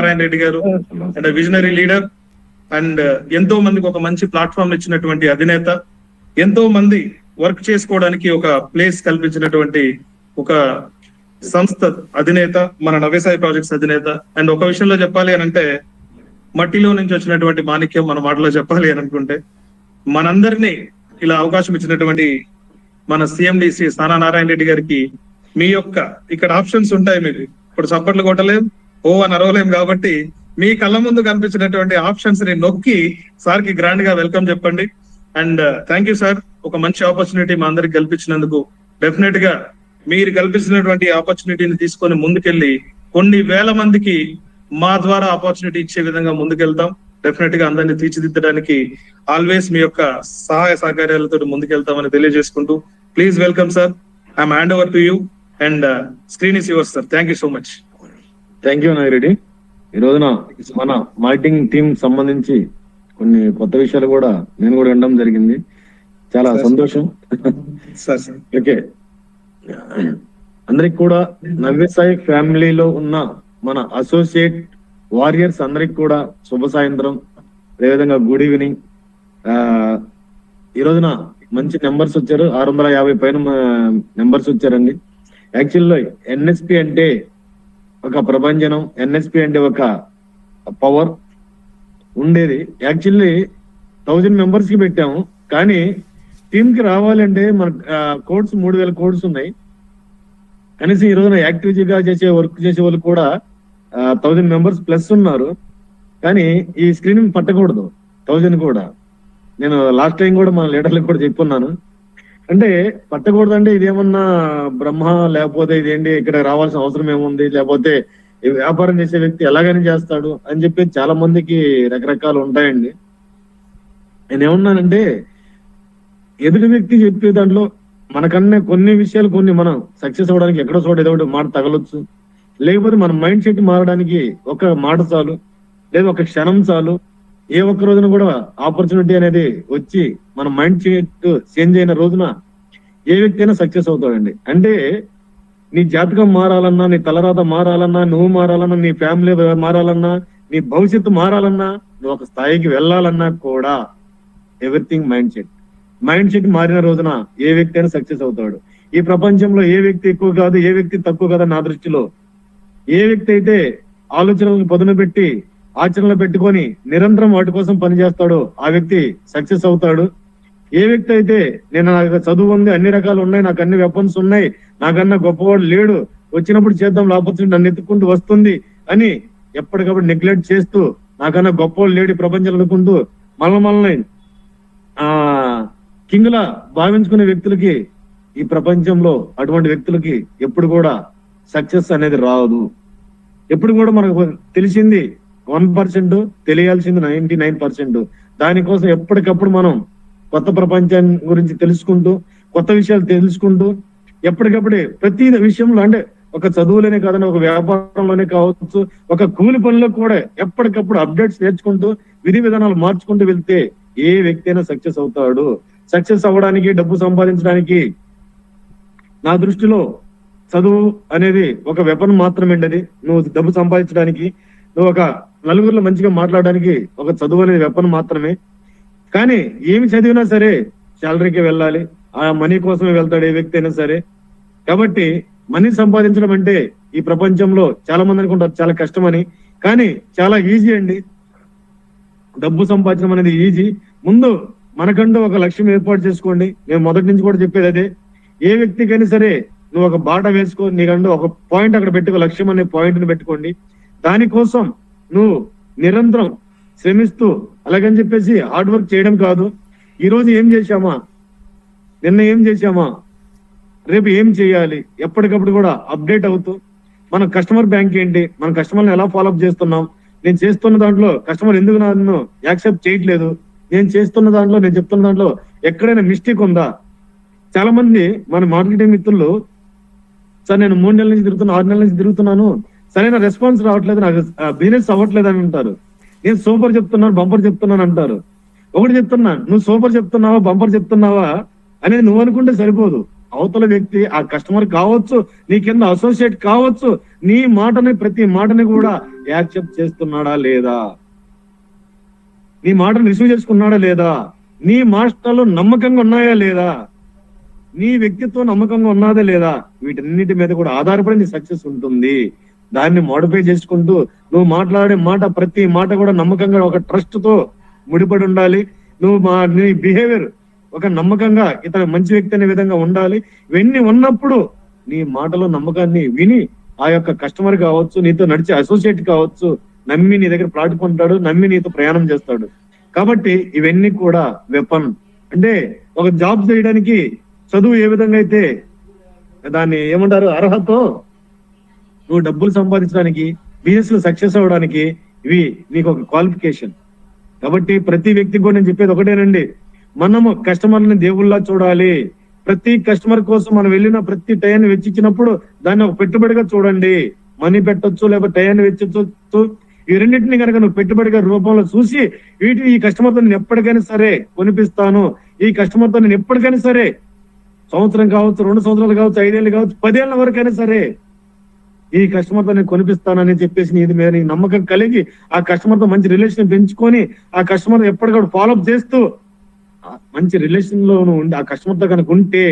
నారాయణ రెడ్డి గారు and visionary leader and ఎంతో మందికి ఒక మంచి ప్లాట్ఫామ్ ఇచ్చినటువంటి అధినేత, ఎంతో మంది వర్క్ చేసుకోవడానికి ఒక ప్లేస్ కల్పించినటువంటి ఒక సంస్థ అధినేత, మన నవ్యసాయి ప్రాజెక్ట్స్ అధినేత. అండ్ ఒక విషయంలో చెప్పాలి అని అంటే, మట్టిలో నుంచి వచ్చినటువంటి మాణిక్యం మన మాటలో చెప్పాలి అని అనుకుంటే, మనందరినీ ఇలా అవకాశం ఇచ్చినటువంటి మన సిఎండి శ్రీ సానా నారాయణ రెడ్డి గారికి మీ యొక్క ఇక్కడ ఆప్షన్స్ ఉంటాయి. మీకు ఇప్పుడు చప్పట్లు కొట్టలేం, ఓ అని అరవలేం, కాబట్టి మీ కళ్ళ ముందు కనిపించినటువంటి ఆప్షన్స్ ని నొక్కి సార్ కి గ్రాండ్ గా వెల్కమ్ చెప్పండి. అండ్ థ్యాంక్ యూ సార్, ఒక మంచి ఆపర్చునిటీ మా అందరికి కల్పించినందుకు. డెఫినెట్ గా మీరు కల్పించినటువంటి ఆపర్చునిటీని తీసుకొని ముందుకెళ్ళి కొన్ని వేల మందికి మా ద్వారా ఆపర్చునిటీ ఇచ్చే విధంగా ముందుకెళ్తాం. డెఫినెట్ గా అందరినీ తీర్చిదిద్దడానికి ఆల్వేస్ మీ యొక్క సహాయ సహకార్యాలతో ముందుకెళ్తామని తెలియజేసుకుంటూ, please welcome sir. I'm hand over to you and screen is yours sir. Thank you so much. Thank you Nagireddy. ఈ రోజున మన మార్కెటింగ్ టీం సంబంధించి కొన్ని కొత్త విషయాలు కూడా నేను కూడా వినడం జరిగింది. చాలా సంతోషం. ఓకే, అందరికి కూడా నవ్యసాయి ఫ్యామిలీలో ఉన్న మన అసోసియేట్ వారియర్స్ అందరికి కూడా శుభ సాయంత్రం, అదేవిధంగా గుడ్ ఈవినింగ్. ఈ రోజున మంచి నెంబర్స్ వచ్చారు, 650 పైన నెంబర్స్ వచ్చారండి. యాక్చువల్లీ ఎన్ఎస్పి అంటే ఒక ప్రభంజనం, ఎన్ఎస్పి అంటే ఒక పవర్ ఉండేది. యాక్చువల్లీ 1000 మెంబర్స్ కి పెట్టాము, కానీ టీమ్ కి రావాలంటే మన కోడ్స్ 3000 కోడ్స్ ఉన్నాయి. కనీసం ఈ రోజున యాక్టివిటీగా వర్క్ చేసే వాళ్ళు కూడా 1000 మెంబర్స్ ప్లస్ ఉన్నారు. కానీ ఈ స్క్రీనింగ్ పట్టకూడదు 1000 కూడా. నేను లాస్ట్ టైం కూడా మన లీడర్లకు కూడా చెప్పున్నాను, అంటే పట్టకూడదు అంటే ఇదేమన్నా బ్రహ్మ, లేకపోతే ఇదేంటి ఇక్కడ రావాల్సిన అవసరం ఏముంది, లేకపోతే వ్యాపారం చేసే వ్యక్తి ఎలాగని చేస్తాడు అని చెప్పి చాలా మందికి రకరకాలు ఉంటాయండి. నేనేమన్నానంటే, ఎదుటి వ్యక్తి చెప్పే దాంట్లో మనకన్నా కొన్ని విషయాలు కొన్ని మనం సక్సెస్ అవ్వడానికి ఎక్కడో చోట ఏదో ఒకటి మాట తగలొచ్చు, లేకపోతే మన మైండ్ సెట్ మారడానికి ఒక మాట చాలు, లేదా ఒక క్షణం చాలు. ఏ ఒక్క రోజున కూడా ఆపర్చునిటీ అనేది వచ్చి మన మైండ్ సెట్ చేంజ్ అయిన రోజున ఏ వ్యక్తి అయినా సక్సెస్ అవుతాడండి. అంటే నీ జాతకం మారాలన్నా, నీ తలరాత మారాలన్నా, నువ్వు మారాలన్నా, నీ ఫ్యామిలీ మారాలన్నా, నీ భవిష్యత్తు మారాలన్నా, నువ్వు ఒక స్థాయికి వెళ్ళాలన్నా కూడా everything mind set. Mind set మారిన రోజున ఏ వ్యక్తి అయినా సక్సెస్ అవుతాడు. ఈ ప్రపంచంలో ఏ వ్యక్తి ఎక్కువ కాదు, ఏ వ్యక్తి తక్కువ కాదు నా దృష్టిలో. ఏ వ్యక్తి అయితే ఆలోచనలను పదును పెట్టి ఆచరణలో పెట్టుకొని నిరంతరం వాటి కోసం పనిచేస్తాడో ఆ వ్యక్తి సక్సెస్ అవుతాడు. ఏ వ్యక్తి అయితే నేను నాకు చదువు ఉంది, అన్ని రకాలు ఉన్నాయి, నాకు అన్ని వెపన్స్ ఉన్నాయి, నాకన్నా గొప్పవాడు లేడు, వచ్చినప్పుడు చేద్దాం లేకపోతే నన్ను ఎత్తుకుంటూ వస్తుంది అని ఎప్పటికప్పుడు నెగ్లెక్ట్ చేస్తూ నాకన్నా గొప్పవాడు లేడు ప్రపంచంలో అనుకుంటూ మనల్ని కింగ్లా భావించుకునే వ్యక్తులకి, ఈ ప్రపంచంలో అటువంటి వ్యక్తులకి ఎప్పుడు కూడా సక్సెస్ అనేది రాదు. ఎప్పుడు కూడా మనకు తెలిసింది 1%, తెలియాల్సింది 99%. దానికోసం ఎప్పటికప్పుడు మనం కొత్త ప్రపంచం గురించి తెలుసుకుంటూ, కొత్త విషయాలు తెలుసుకుంటూ, ఎప్పటికప్పుడే ప్రతి విషయంలో, అంటే ఒక చదువులోనే కాదని ఒక వ్యాపారంలోనే కావచ్చు, ఒక కూలి పనిలో కూడా ఎప్పటికప్పుడు అప్డేట్స్ నేర్చుకుంటూ విధి విధానాలు మార్చుకుంటూ వెళ్తే ఏ వ్యక్తి అయినా సక్సెస్ అవుతాడు. సక్సెస్ అవ్వడానికి, డబ్బు సంపాదించడానికి నా దృష్టిలో చదువు అనేది ఒక వెపన్ మాత్రమే. అది నువ్వు డబ్బు సంపాదించడానికి, నువ్వు ఒక నలుగురిలో మంచిగా మాట్లాడడానికి ఒక చదువు అనేది వెపన్ మాత్రమే. కానీ ఏమి చదివినా సరే శాలరీకి వెళ్ళాలి, ఆ మనీ కోసమే వెళ్తాడు ఏ వ్యక్తి అయినా సరే. కాబట్టి మనీ సంపాదించడం అంటే ఈ ప్రపంచంలో చాలా మంది అనుకుంటారు చాలా కష్టమని, కానీ చాలా ఈజీ అండి. డబ్బు సంపాదించడం అనేది ఈజీ. ముందు మనకంటూ ఒక లక్ష్యం ఏర్పాటు చేసుకోండి. నేను మొదటి నుంచి కూడా చెప్పేది అదే. ఏ వ్యక్తికైనా సరే నువ్వు ఒక బాట వేసుకో, నీకంటూ ఒక పాయింట్ అక్కడ పెట్టుకో, లక్ష్యం అనే పాయింట్ ని పెట్టుకోండి. దానికోసం నువ్వు నిరంతరం శ్రమిస్తూ, అలాగని చెప్పేసి హార్డ్ వర్క్ చేయడం కాదు. ఈ రోజు ఏం చేశామా, నిన్న ఏం చేశామా, రేపు ఏం చేయాలి, ఎప్పటికప్పుడు కూడా అప్డేట్ అవుతూ, మన కస్టమర్ బ్యాంక్ ఏంటి, మన కస్టమర్ని ఎలా ఫాలోఅప్ చేస్తున్నాం, నేను చేస్తున్న దాంట్లో కస్టమర్ ఎందుకు నన్ను యాక్సెప్ట్ చేయట్లేదు, నేను చేస్తున్న దాంట్లో, నేను చెప్తున్న దాంట్లో ఎక్కడైనా మిస్టేక్ ఉందా. చాలా మంది మన మార్కెటింగ్ మిత్రులు, సార్ నేను 3 నెలల నుంచి తిరుగుతున్నా, 6 నెలల నుంచి తిరుగుతున్నాను, సరైన రెస్పాన్స్ రావట్లేదు, నాకు బిజినెస్ అవ్వట్లేదు అని అంటారు. నేను సూపర్ చెప్తున్నాను, బంపర్ చెప్తున్నాను అంటారు. ఒకటి చెప్తున్నా, నువ్వు సూపర్ చెప్తున్నావా బంపర్ చెప్తున్నావా అనేది నువ్వు అనుకుంటే సరిపోదు. అవతల వ్యక్తి ఆ కస్టమర్ కావచ్చు, నీ కింద అసోసియేట్ కావచ్చు, నీ మాటని ప్రతి మాటని కూడా యాక్సెప్ట్ చేస్తున్నాడా లేదా, నీ మాటను రిసీవ్ చేసుకున్నాడా లేదా, నీ మాటలు నమ్మకంగా ఉన్నాయా లేదా, నీ వ్యక్తిత్వం నమ్మకంగా ఉన్నదా లేదా, వీటన్నిటి మీద కూడా ఆధారపడి నీ సక్సెస్ ఉంటుంది. దాన్ని మోడిఫై చేసుకుంటూ నువ్వు మాట్లాడే మాట ప్రతి మాట కూడా నమ్మకంగా ఒక ట్రస్ట్ తో ముడిపడి ఉండాలి. నీ బిహేవియర్ ఒక నమ్మకంగా ఇతను మంచి వ్యక్తి అనే విధంగా ఉండాలి. ఇవన్నీ ఉన్నప్పుడు నీ మాటలో నమ్మకాన్ని విని ఆ యొక్క కస్టమర్ కావచ్చు, నీతో నడిచే అసోసియేట్ కావచ్చు, నమ్మి నీ దగ్గర ప్లాట్ కొంటాడు, నమ్మి నీతో ప్రయాణం చేస్తాడు. కాబట్టి ఇవన్నీ కూడా వెపన్. అంటే ఒక జాబ్ చేయడానికి చదువు ఏ విధంగా అయితే దాన్ని ఏమంటారు అర్హతో, నువ్వు డబ్బులు సంపాదించడానికి, బిజినెస్ లో సక్సెస్ అవ్వడానికి ఇవి నీకు ఒక క్వాలిఫికేషన్. కాబట్టి ప్రతి వ్యక్తికి కూడా నేను చెప్పేది ఒకటేనండి, మనము కస్టమర్ని దేవుళ్ళ చూడాలి. ప్రతి కస్టమర్ కోసం మనం వెళ్ళిన ప్రతి టయాన్ని వెచ్చించినప్పుడు దాన్ని ఒక పెట్టుబడిగా చూడండి. మనీ పెట్టొచ్చు, లేకపోతే టయాన్ని వెచ్చొచ్చు. ఈ రెండింటిని కనుక నువ్వు పెట్టుబడిగా రూపంలో చూసి ఈ కస్టమర్తో నేను ఎప్పటికైనా సరే కొనిపిస్తాను, ఈ కస్టమర్తో నేను ఎప్పటికైనా సరే సంవత్సరం కావచ్చు, 2 సంవత్సరాలు కావచ్చు, 5 ఏళ్ళు కావచ్చు, 10 ఏళ్ల వరకైనా సరే ఈ కస్టమర్ తో నేను కొనిపిస్తానని చెప్పేసి నీ మీద నీకు నమ్మకం కలిగి ఆ కస్టమర్ తో మంచి రిలేషన్ పెంచుకొని ఆ కస్టమర్ ఎప్పటికప్పుడు ఫాలోఅప్ చేస్తూ మంచి రిలేషన్ లో ఉండి ఆ కస్టమర్ తో కనుక ఉంటే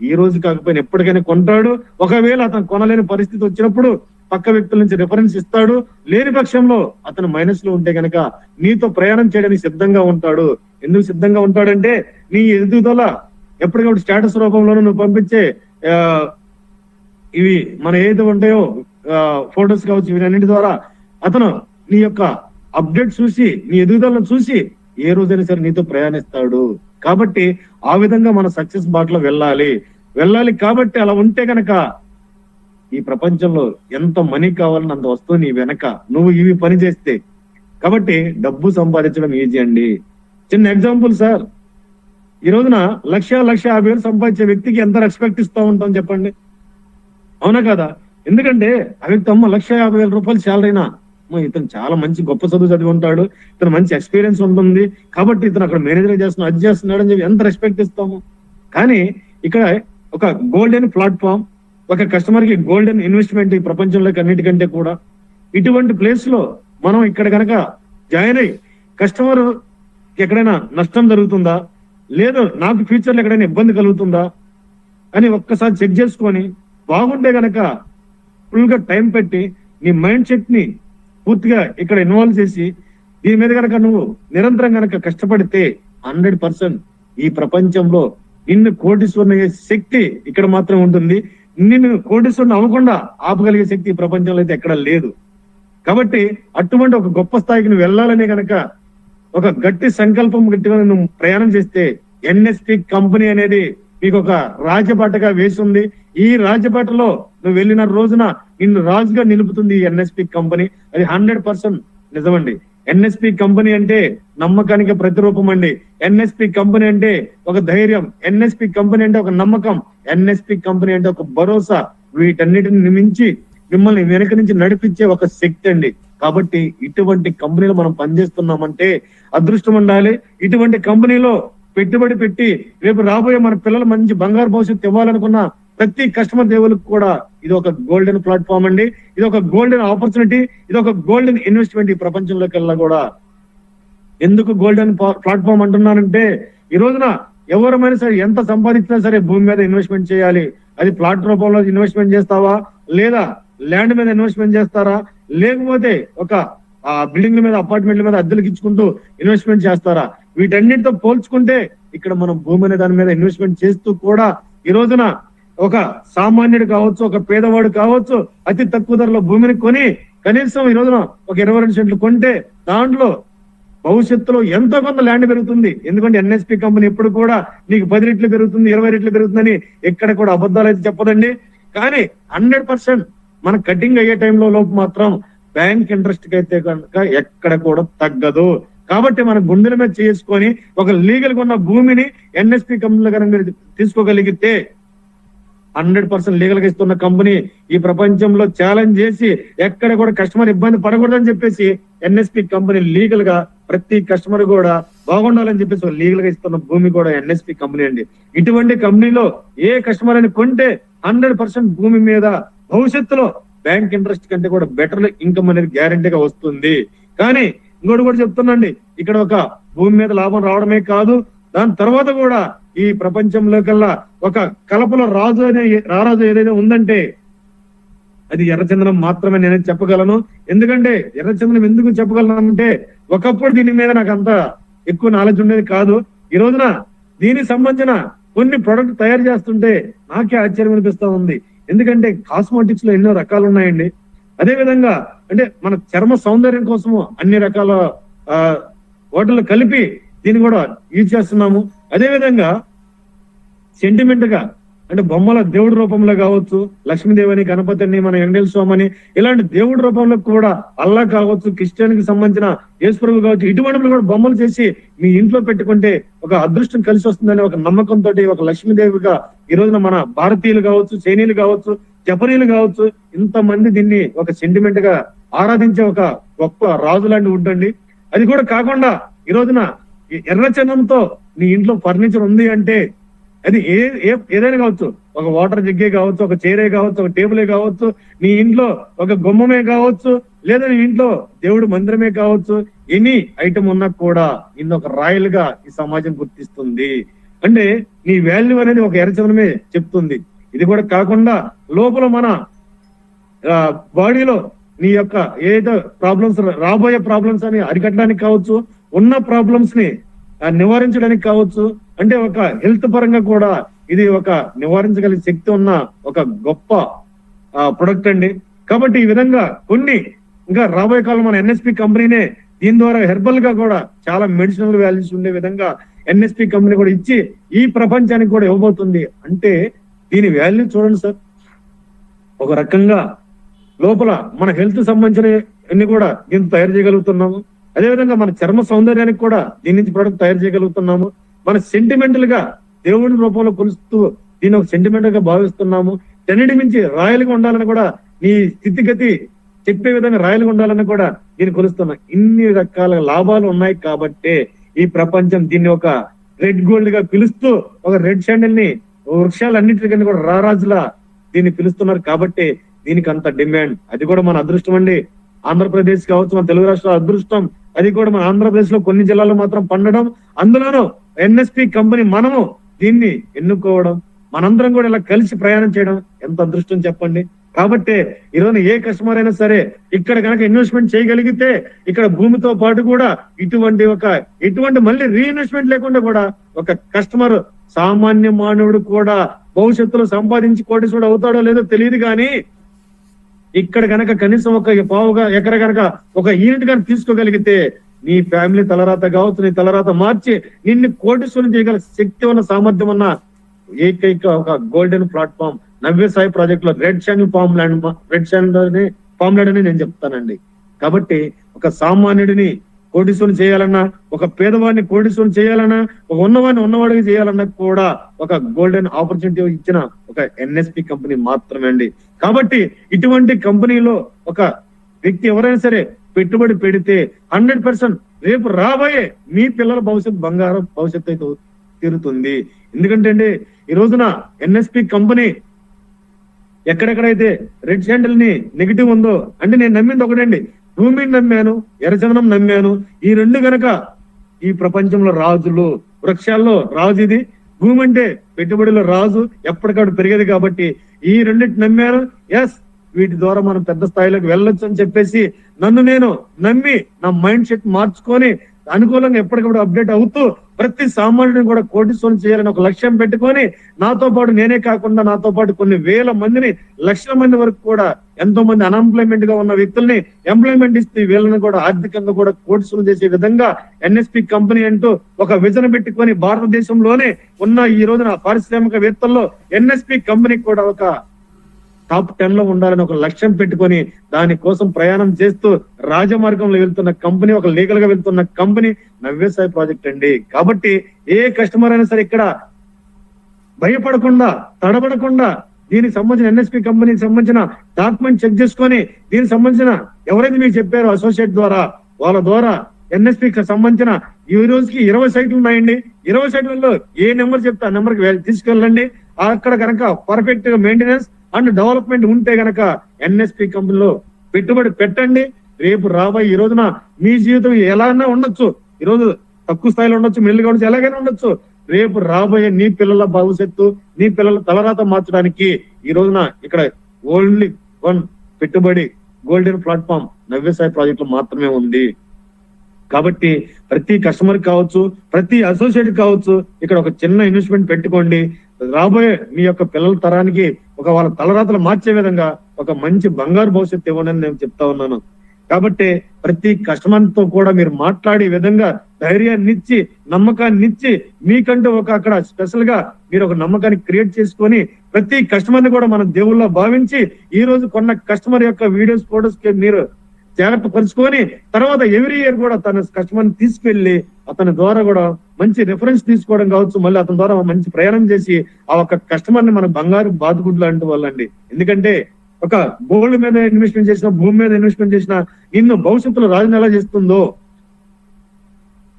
ఈ రోజు కాకపోయినా ఎప్పటికైనా కొంటాడు. ఒకవేళ అతను కొనలేని పరిస్థితి వచ్చినప్పుడు పక్క వ్యక్తుల నుంచి రిఫరెన్స్ ఇస్తాడు. లేని పక్షంలో అతను మైనస్ లో ఉంటే కనుక నీతో ప్రయాణం చేయడానికి సిద్ధంగా ఉంటాడు. ఎందుకు సిద్ధంగా ఉంటాడంటే నీ ఎదుగుదల ఎప్పటికప్పుడు స్టేటస్ రూపంలోనూ నువ్వు పంపించే ఇవి మన ఏదైతే ఉంటాయో ఫొటోస్ కావచ్చు, ఇవన్నింటి ద్వారా అతను నీ యొక్క అప్డేట్ చూసి నీ ఎదుగుదలను చూసి ఏ రోజైనా సరే నీతో ప్రయాణిస్తాడు. కాబట్టి ఆ విధంగా మన సక్సెస్ బాటలో వెళ్ళాలి. కాబట్టి అలా ఉంటే గనక ఈ ప్రపంచంలో ఎంత మనీ కావాలని అంత వస్తుంది నీ వెనక, నువ్వు ఇవి పని చేస్తే. కాబట్టి డబ్బు సంపాదించడం ఈజీ అండి. చిన్న ఎగ్జాంపుల్ సార్, ఈ రోజున 1,50,000 సంపాదించే వ్యక్తికి ఎంత రెస్పెక్ట్ ఇస్తా ఉంటాం చెప్పండి, అవునా కదా? ఎందుకంటే ఆ వ్యక్తి 1,50,000 రూపాయలు శాలరీనా, ఇతను చాలా మంచి గొప్ప చదువు చదివి ఉంటాడు, ఇతను మంచి ఎక్స్పీరియన్స్ ఉంటుంది, కాబట్టి ఇతను అక్కడ మేనేజర్ చేస్తున్నాడు, అది చేస్తున్నాడు అని చెప్పి ఎంత రెస్పెక్ట్ ఇస్తాము. కానీ ఇక్కడ ఒక గోల్డెన్ ప్లాట్ఫామ్, ఒక కస్టమర్ కి గోల్డెన్ ఇన్వెస్ట్మెంట్ ఈ ప్రపంచంలోకి అన్నిటికంటే కూడా. ఇటువంటి ప్లేస్ లో మనం ఇక్కడ కనుక జాయిన్ అయ్యి కస్టమర్ ఎక్కడైనా నష్టం జరుగుతుందా, లేదు నాకు ఫ్యూచర్ లో ఎక్కడైనా ఇబ్బంది కలుగుతుందా అని ఒక్కసారి చెక్ చేసుకొని బాగుంటే గనక ఫుల్ గా టైం పెట్టి నీ మైండ్ సెట్ ని పూర్తిగా ఇక్కడ ఇన్వాల్వ్ చేసి దీని మీద కనుక నువ్వు నిరంతరం కనుక కష్టపడితే 100% ఈ ప్రపంచంలో నిన్ను కోటీశ్వరుని అయ్యే శక్తి ఇక్కడ మాత్రం ఉంటుంది. నిన్ను కోటీశ్వరుని అవ్వకుండా ఆపగలిగే శక్తి ఈ ప్రపంచంలో అయితే ఎక్కడ లేదు. కాబట్టి అటువంటి ఒక గొప్ప స్థాయికి నువ్వు వెళ్ళాలనే కనుక ఒక గట్టి సంకల్పం గట్టిగా నువ్వు ప్రయాణం చేస్తే ఎన్ఎస్పి కంపెనీ అనేది మీకు ఒక రాజబాటగా వేసి ఉంది. ఈ రాజబాటలో నువ్వు వెళ్ళిన రోజున నిన్ను రాజుగా నిలుపుతుంది ఈ ఎన్ఎస్పి కంపెనీ. అది 100% నిజమండి. ఎన్ఎస్పి కంపెనీ అంటే నమ్మకానికి ప్రతిరూపం అండి. ఎన్ఎస్పి కంపెనీ అంటే ఒక ధైర్యం, ఎన్ఎస్పి కంపెనీ అంటే ఒక నమ్మకం, ఎన్ఎస్పి కంపెనీ అంటే ఒక భరోసా. వీటన్నిటిని మించి మిమ్మల్ని వెనక నుంచి నడిపించే ఒక శక్తి అండి. కాబట్టి ఇటువంటి కంపెనీలో మనం పనిచేస్తున్నామంటే అదృష్టం ఉండాలి. ఇటువంటి కంపెనీలో పెట్టుబడి పెట్టి రేపు రాబోయే మన పిల్లలు మంచి బంగారు భవిష్యత్తు ఇవ్వాలనుకున్న ప్రతి కస్టమర్ దేవులకు కూడా ఇది ఒక గోల్డెన్ ప్లాట్ఫామ్ అండి. ఇది ఒక గోల్డెన్ ఆపర్చునిటీ, ఇది ఒక గోల్డెన్ ఇన్వెస్ట్మెంట్ ఈ ప్రపంచంలోకి వెళ్ళా కూడా. ఎందుకు గోల్డెన్ ప్లాట్ఫామ్ అంటున్నానంటే ఈ రోజున ఎవరమైనా సరే ఎంత సంపాదించినా సరే భూమి మీద ఇన్వెస్ట్మెంట్ చేయాలి. అది ప్లాట్ రూపంలో ఇన్వెస్ట్మెంట్ చేస్తావా, లేదా ల్యాండ్ మీద ఇన్వెస్ట్మెంట్ చేస్తారా, లేకపోతే ఒక బిల్డింగ్ల మీద అపార్ట్మెంట్ల మీద అద్దెలకు ఇచ్చుకుంటూ ఇన్వెస్ట్మెంట్ చేస్తారా? వీటన్నిటితో పోల్చుకుంటే ఇక్కడ మనం భూమి అనే దాని మీద ఇన్వెస్ట్మెంట్ చేస్తూ కూడా ఈ రోజున ఒక సామాన్యుడు కావచ్చు, ఒక పేదవాడు కావచ్చు, అతి తక్కువ ధరలో భూమిని కొని కనీసం ఈ రోజున ఒక 22 సెంట్లు కొంటే దాంట్లో భవిష్యత్తులో ఎంతో కొంత ల్యాండ్ పెరుగుతుంది. ఎందుకంటే ఎన్ఎస్పి కంపెనీ ఎప్పుడు కూడా నీకు 10 రెట్లు పెరుగుతుంది, 20 రెట్లు పెరుగుతుందని ఎక్కడ కూడా అబద్ధాలు అయితే చెప్పదండి. కానీ 100% మన కటింగ్ అయ్యే టైంలో లోపు మాత్రం బ్యాంక్ ఇంట్రెస్ట్ కి అయితే కనుక ఎక్కడ కూడా తగ్గదు. కాబట్టి మన గుండెల మీద చేసుకొని ఒక లీగల్ గా ఉన్న భూమిని ఎన్ఎస్పి కంపెనీలో కనుక మీరు తీసుకోగలిగితే 100% లీగల్ గా ఇస్తున్న కంపెనీ ఈ ప్రపంచంలో ఛాలెంజ్ చేసి ఎక్కడ కూడా కస్టమర్ ఇబ్బంది పడకూడదని చెప్పేసి ఎన్ఎస్పి కంపెనీ లీగల్ గా ప్రతి కస్టమర్ కూడా బాగుండాలని చెప్పేసి లీగల్ గా ఇస్తున్న భూమి కూడా ఎన్ఎస్పి కంపెనీ అండి. ఇటువంటి కంపెనీలో ఏ కస్టమర్ అని కొంటే 100% భూమి మీద భవిష్యత్తులో బ్యాంక్ ఇంట్రెస్ట్ కంటే కూడా బెటర్ ఇన్కమ్ అనేది గ్యారంటీగా వస్తుంది. కానీ ఇంకోటి కూడా చెప్తున్నాండి, ఇక్కడ ఒక భూమి మీద లాభం రావడమే కాదు, దాని తర్వాత కూడా ఈ ప్రపంచంలో కల్లా ఒక కలపలో రారాజు ఏదైతే ఉందంటే అది ఎర్రచందనం మాత్రమే నేను చెప్పగలను. ఎందుకంటే ఎర్రచందనం ఎందుకు చెప్పగలను అంటే ఒకప్పుడు దీని మీద నాకు అంత ఎక్కువ నాలెడ్జ్ ఉండేది కాదు. ఈ రోజున దీనికి సంబంధించిన కొన్ని ప్రొడక్ట్ తయారు చేస్తుంటే నాకే ఆశ్చర్యం అనిపిస్తా ఉంది. ఎందుకంటే కాస్మెటిక్స్ లో ఎన్నో రకాలు ఉన్నాయండి. అదే విధంగా అంటే మన చర్మ సౌందర్యం కోసము అన్ని రకాల వాటిల్లో కలిపి దీన్ని కూడా యూజ్ చేస్తున్నాము. అదే విధంగా సెంటిమెంట్ గా అంటే బొమ్మల దేవుడి రూపంలో కావచ్చు, లక్ష్మీదేవిని, గణపతిని, మన వెంకటేశ్వర స్వామిని, ఇలాంటి దేవుడి రూపంలో కూడా అల్లా కావచ్చు, క్రిస్టియన్ కి సంబంధించిన యేసుప్రభు కావచ్చు, ఇటువంటి కూడా బొమ్మలు చేసి మీ ఇంట్లో పెట్టుకుంటే ఒక అదృష్టం కలిసి వస్తుందని ఒక నమ్మకంతో ఒక లక్ష్మీదేవిగా ఈ రోజున మన భారతీయులు కావచ్చు, చైనీయులు కావచ్చు, జపనీయులు కావచ్చు, ఇంతమంది దీన్ని ఒక సెంటిమెంట్ గా ఆరాధించే ఒక గొప్ప రాజు లాంటి ఉంటుంది. అది కూడా కాకుండా ఈ రోజున ఎర్రచందంతో నీ ఇంట్లో ఫర్నిచర్ ఉంది అంటే అది ఏదైనా కావచ్చు, ఒక వాటర్ జగ్గే కావచ్చు, ఒక చైరే కావచ్చు, ఒక టేబులే కావచ్చు, నీ ఇంట్లో ఒక గుమ్మమే కావచ్చు, లేదా నీ ఇంట్లో దేవుడు మందిరమే కావచ్చు, ఎనీ ఐటమ్ ఉన్నా కూడా ఒక రాయల్ గా ఈ సమాజం గుర్తిస్తుంది. అంటే నీ వాల్యూ అనేది ఒక ఎర్రచందనమే చెప్తుంది. ఇది కూడా కాకుండా లోపల మన బాడీలో నీ యొక్క ఏదో ప్రాబ్లమ్స్, రాబోయే ప్రాబ్లమ్స్ అని అరికట్టడానికి కావచ్చు, ఉన్న ప్రాబ్లమ్స్ ని నివారించడానికి కావచ్చు, అంటే ఒక హెల్త్ పరంగా కూడా ఇది ఒక నివారించగలిగే శక్తి ఉన్న ఒక గొప్ప ప్రొడక్ట్ అండి. కాబట్టి ఈ విధంగా కొన్ని ఇంకా రాబోయే కాలం మన ఎన్ఎస్పి కంపెనీనే దీని ద్వారా హెర్బల్ గా కూడా చాలా మెడిసినల్ వాల్యూస్ ఉండే విధంగా ఎన్ఎస్పి కంపెనీ కూడా ఇచ్చి ఈ ప్రపంచానికి కూడా ఇవ్వబోతుంది. అంటే దీని వాల్యూ చూడండి సార్, ఒక రకంగా లోపల మన హెల్త్ సంబంధించిన అన్ని కూడా దీన్ని తయారు చేయగలుగుతున్నాము. అదేవిధంగా మన చర్మ సౌందర్యానికి కూడా దీని నుంచి ప్రొడక్ట్ తయారు చేయగలుగుతున్నాము. మన సెంటిమెంటల్ గా దేవుడి రూపంలో కొలుస్తూ దీన్ని ఒక సెంటిమెంటల్ గా భావిస్తున్నాము. టెన్నిటి మించి రాయలుగా ఉండాలని కూడా నీ స్థితిగతి చెప్పే విధంగా రాయలుగా ఉండాలని కూడా దీన్ని కొలుస్తున్నాం. ఇన్ని రకాల లాభాలు ఉన్నాయి కాబట్టే ఈ ప్రపంచం దీన్ని ఒక రెడ్ గోల్డ్ గా పిలుస్తూ ఒక రెడ్ శాండిల్ ని వృక్షాలన్నింటికన్నా కూడా రారాజులా దీన్ని పిలుస్తున్నారు. కాబట్టి దీనికి అంత డిమాండ్. అది కూడా మన అదృష్టం అండి. ఆంధ్రప్రదేశ్ కావచ్చు, మన తెలుగు రాష్ట్రాల అదృష్టం. అది కూడా మన ఆంధ్రప్రదేశ్ లో కొన్ని జిల్లాల్లో మాత్రం పండడం, అందులోనూ ఎన్ఎస్పి కంపెనీ మనము దీన్ని ఎన్నుకోవడం, మనందరం కూడా ఇలా కలిసి ప్రయాణం చేయడం ఎంత అదృష్టం చెప్పండి. కాబట్టి ఈరోజు ఏ కస్టమర్ అయినా సరే ఇక్కడ కనుక ఇన్వెస్ట్మెంట్ చేయగలిగితే ఇక్కడ భూమితో పాటు కూడా ఇటువంటి మళ్ళీ రీఇన్వెస్ట్మెంట్ లేకుండా కూడా ఒక కస్టమర్ సామాన్య మానవుడు కూడా భవిష్యత్తులో సంపాదించి కోటీశ్వరుడు అవుతాడో లేదో తెలియదు, కానీ ఇక్కడ కనుక కనీసం ఒక పావుగా ఎకర కనుక ఒక యూనిట్ కనుక తీసుకోగలిగితే నీ ఫ్యామిలీ తలరాత కావచ్చు, నీ తలరాత మార్చి నిన్ను కోటీశ్వరుని చేయగల శక్తి ఉన్న, సామర్థ్యం ఉన్న ఏకైక ఒక గోల్డెన్ ప్లాట్ఫామ్ నవ్యసాయి ప్రాజెక్ట్ లో రెడ్ శాండిల్ ఫామ్ ల్యాండ్ అని నేను చెప్తానండి. కాబట్టి ఒక సామాన్యుడిని కోటీశ్వరుని చేయాలన్నా, ఒక పేదవాడిని కోటీశ్వరుని చేయాలన్నా, ఒక ఉన్నవాడిని ఉన్నవాడికి చేయాలన్నా కూడా ఒక గోల్డెన్ ఆపర్చునిటీ ఇచ్చిన ఒక ఎన్ఎస్పి కంపెనీ మాత్రమే అండి. కాబట్టి ఇటువంటి కంపెనీలో ఒక వ్యక్తి ఎవరైనా సరే పెట్టుబడి పెడితే 100% రేపు రాబోయే మీ పిల్లల భవిష్యత్తు బంగారం భవిష్యత్తు అయితే తీరుతుంది. ఎందుకంటే అండి ఈ రోజున ఎన్ఎస్పి కంపెనీ ఎక్కడెక్కడైతే రెడ్ శాండిల్ ని నెగిటివ్ ఉందో, అంటే నేను నమ్మింది ఒకటండి, భూమిని నమ్మాను, ఎర్రచందనం నమ్మాను. ఈ రెండు గనక ఈ ప్రపంచంలో రాజులు, వృక్షాల్లో రాజు ఇది, భూమి అంటే పెట్టుబడిలో రాజు, ఎప్పటికప్పుడు పెరిగేది. కాబట్టి ఈ రెండింటి నమ్మాను. ఎస్, వీటి ద్వారా మనం పెద్ద స్థాయిలోకి వెళ్ళొచ్చు అని చెప్పేసి నన్ను నేను నమ్మి నా మైండ్ సెట్ మార్చుకొని అనుకూలంగా ఎప్పటికప్పుడు అప్డేట్ అవుతూ ప్రతి సామాన్యుడిని కూడా కోటీశ్వరుని చేయాలని ఒక లక్ష్యం పెట్టుకొని నాతో పాటు నేనే కాకుండా నాతో పాటు కొన్ని వేల మందిని, లక్షల మంది వరకు కూడా ఎంతో మంది అన్ఎంప్లాయ్మెంట్ గా ఉన్న వ్యక్తుల్ని ఎంప్లాయ్మెంట్ ఇస్తే వీళ్ళని కూడా ఆర్థికంగా కూడా కోటీశ్వరులు చేసే విధంగా ఎన్ఎస్పి కంపెనీ అంటూ ఒక విజన్ పెట్టుకొని భారతదేశంలోనే ఉన్న ఈ రోజున పారిశ్రామికవేత్తల్లో ఎన్ఎస్పి కంపెనీ కూడా ఒక టాప్ 10 లో ఉండాలని ఒక లక్ష్యం పెట్టుకొని దానికోసం ప్రయాణం చేస్తూ రాజమార్గంలో వెళ్తున్న కంపెనీ, ఒక లీగల్ గా వెళ్తున్న కంపెనీ నవ్యసాయి ప్రాజెక్ట్ అండి. కాబట్టి ఏ కస్టమర్ అయినా సరే ఇక్కడ భయపడకుండా, తడబడకుండా దీనికి సంబంధించిన ఎన్ఎస్పి కంపెనీకి సంబంధించిన డాక్యుమెంట్ చెక్ చేసుకొని దీనికి సంబంధించిన ఎవరైతే మీకు చెప్పారో అసోసియేట్ ద్వారా, వాళ్ళ ద్వారా ఎన్ఎస్పికి సంబంధించిన ఈ రోజుకి 20 సైట్లు ఉన్నాయండి. 20 సైట్లలో ఏ నెంబర్ చెప్తే ఆ నెంబర్కి తీసుకెళ్ళండి. అక్కడ కనుక పర్ఫెక్ట్ గా మెయింటెనెన్స్ అండ్ డెవలప్మెంట్ ఉంటే గనక ఎన్ఎస్పి కంపెనీలో పెట్టుబడి పెట్టండి. రేపు రాబోయే ఈ రోజున మీ జీవితం ఎలాగైనా ఉండొచ్చు. ఈ రోజు తక్కువ స్థాయిలో ఉండొచ్చు, మిల్లుగా ఉండొచ్చు, ఎలాగైనా ఉండొచ్చు. రేపు రాబోయే నీ పిల్లల భవిష్యత్తు, నీ పిల్లల తలరాత మార్చడానికి ఈ రోజున ఇక్కడ ఓన్లీ వన్ పెట్టుబడి గోల్డెన్ ప్లాట్ఫామ్ నవ్యసాయి ప్రాజెక్ట్ లో మాత్రమే ఉంది. కాబట్టి ప్రతి కస్టమర్ కావచ్చు, ప్రతి అసోసియేట్ కావచ్చు, ఇక్కడ ఒక చిన్న ఇన్వెస్ట్మెంట్ పెట్టుకోండి. రాబోయే మీ యొక్క పిల్లల తరానికి ఒక వాళ్ళ తలరాతలు మార్చే విధంగా ఒక మంచి బంగారు భవిష్యత్తు ఇవ్వనని నేను చెప్తా ఉన్నాను. కాబట్టి ప్రతి కస్టమర్ తో కూడా మీరు మాట్లాడే విధంగా ధైర్యాన్ని ఇచ్చి, నమ్మకాన్ని ఇచ్చి, మీకంటూ ఒక అక్కడ స్పెషల్ గా మీరు ఒక నమ్మకాన్ని క్రియేట్ చేసుకొని ప్రతి కస్టమర్ ని కూడా మనం దేవుళ్ళ భావించి ఈ రోజు కొన్న కస్టమర్ యొక్క వీడియోస్, ఫోటోస్ మీరు జాగ్రత్త పరుచుకొని తర్వాత ఎవ్రీ ఇయర్ కూడా తన కస్టమర్ ని తీసుకెళ్లి అతని ద్వారా కూడా మంచి రిఫరెన్స్ తీసుకోవడం కావచ్చు, మళ్ళీ అతని ద్వారా మంచి ప్రయాణం చేసి ఆ ఒక్క కస్టమర్ ని మన బంగారు బాతుగుడ్లు అంటూ వాళ్ళండి. ఎందుకంటే ఒక గోల్డ్ మీద ఇన్వెస్ట్మెంట్ చేసిన, భూమి మీద ఇన్వెస్ట్మెంట్ చేసిన నిన్ను భవిష్యత్తులో రాజుని ఎలా చేస్తుందో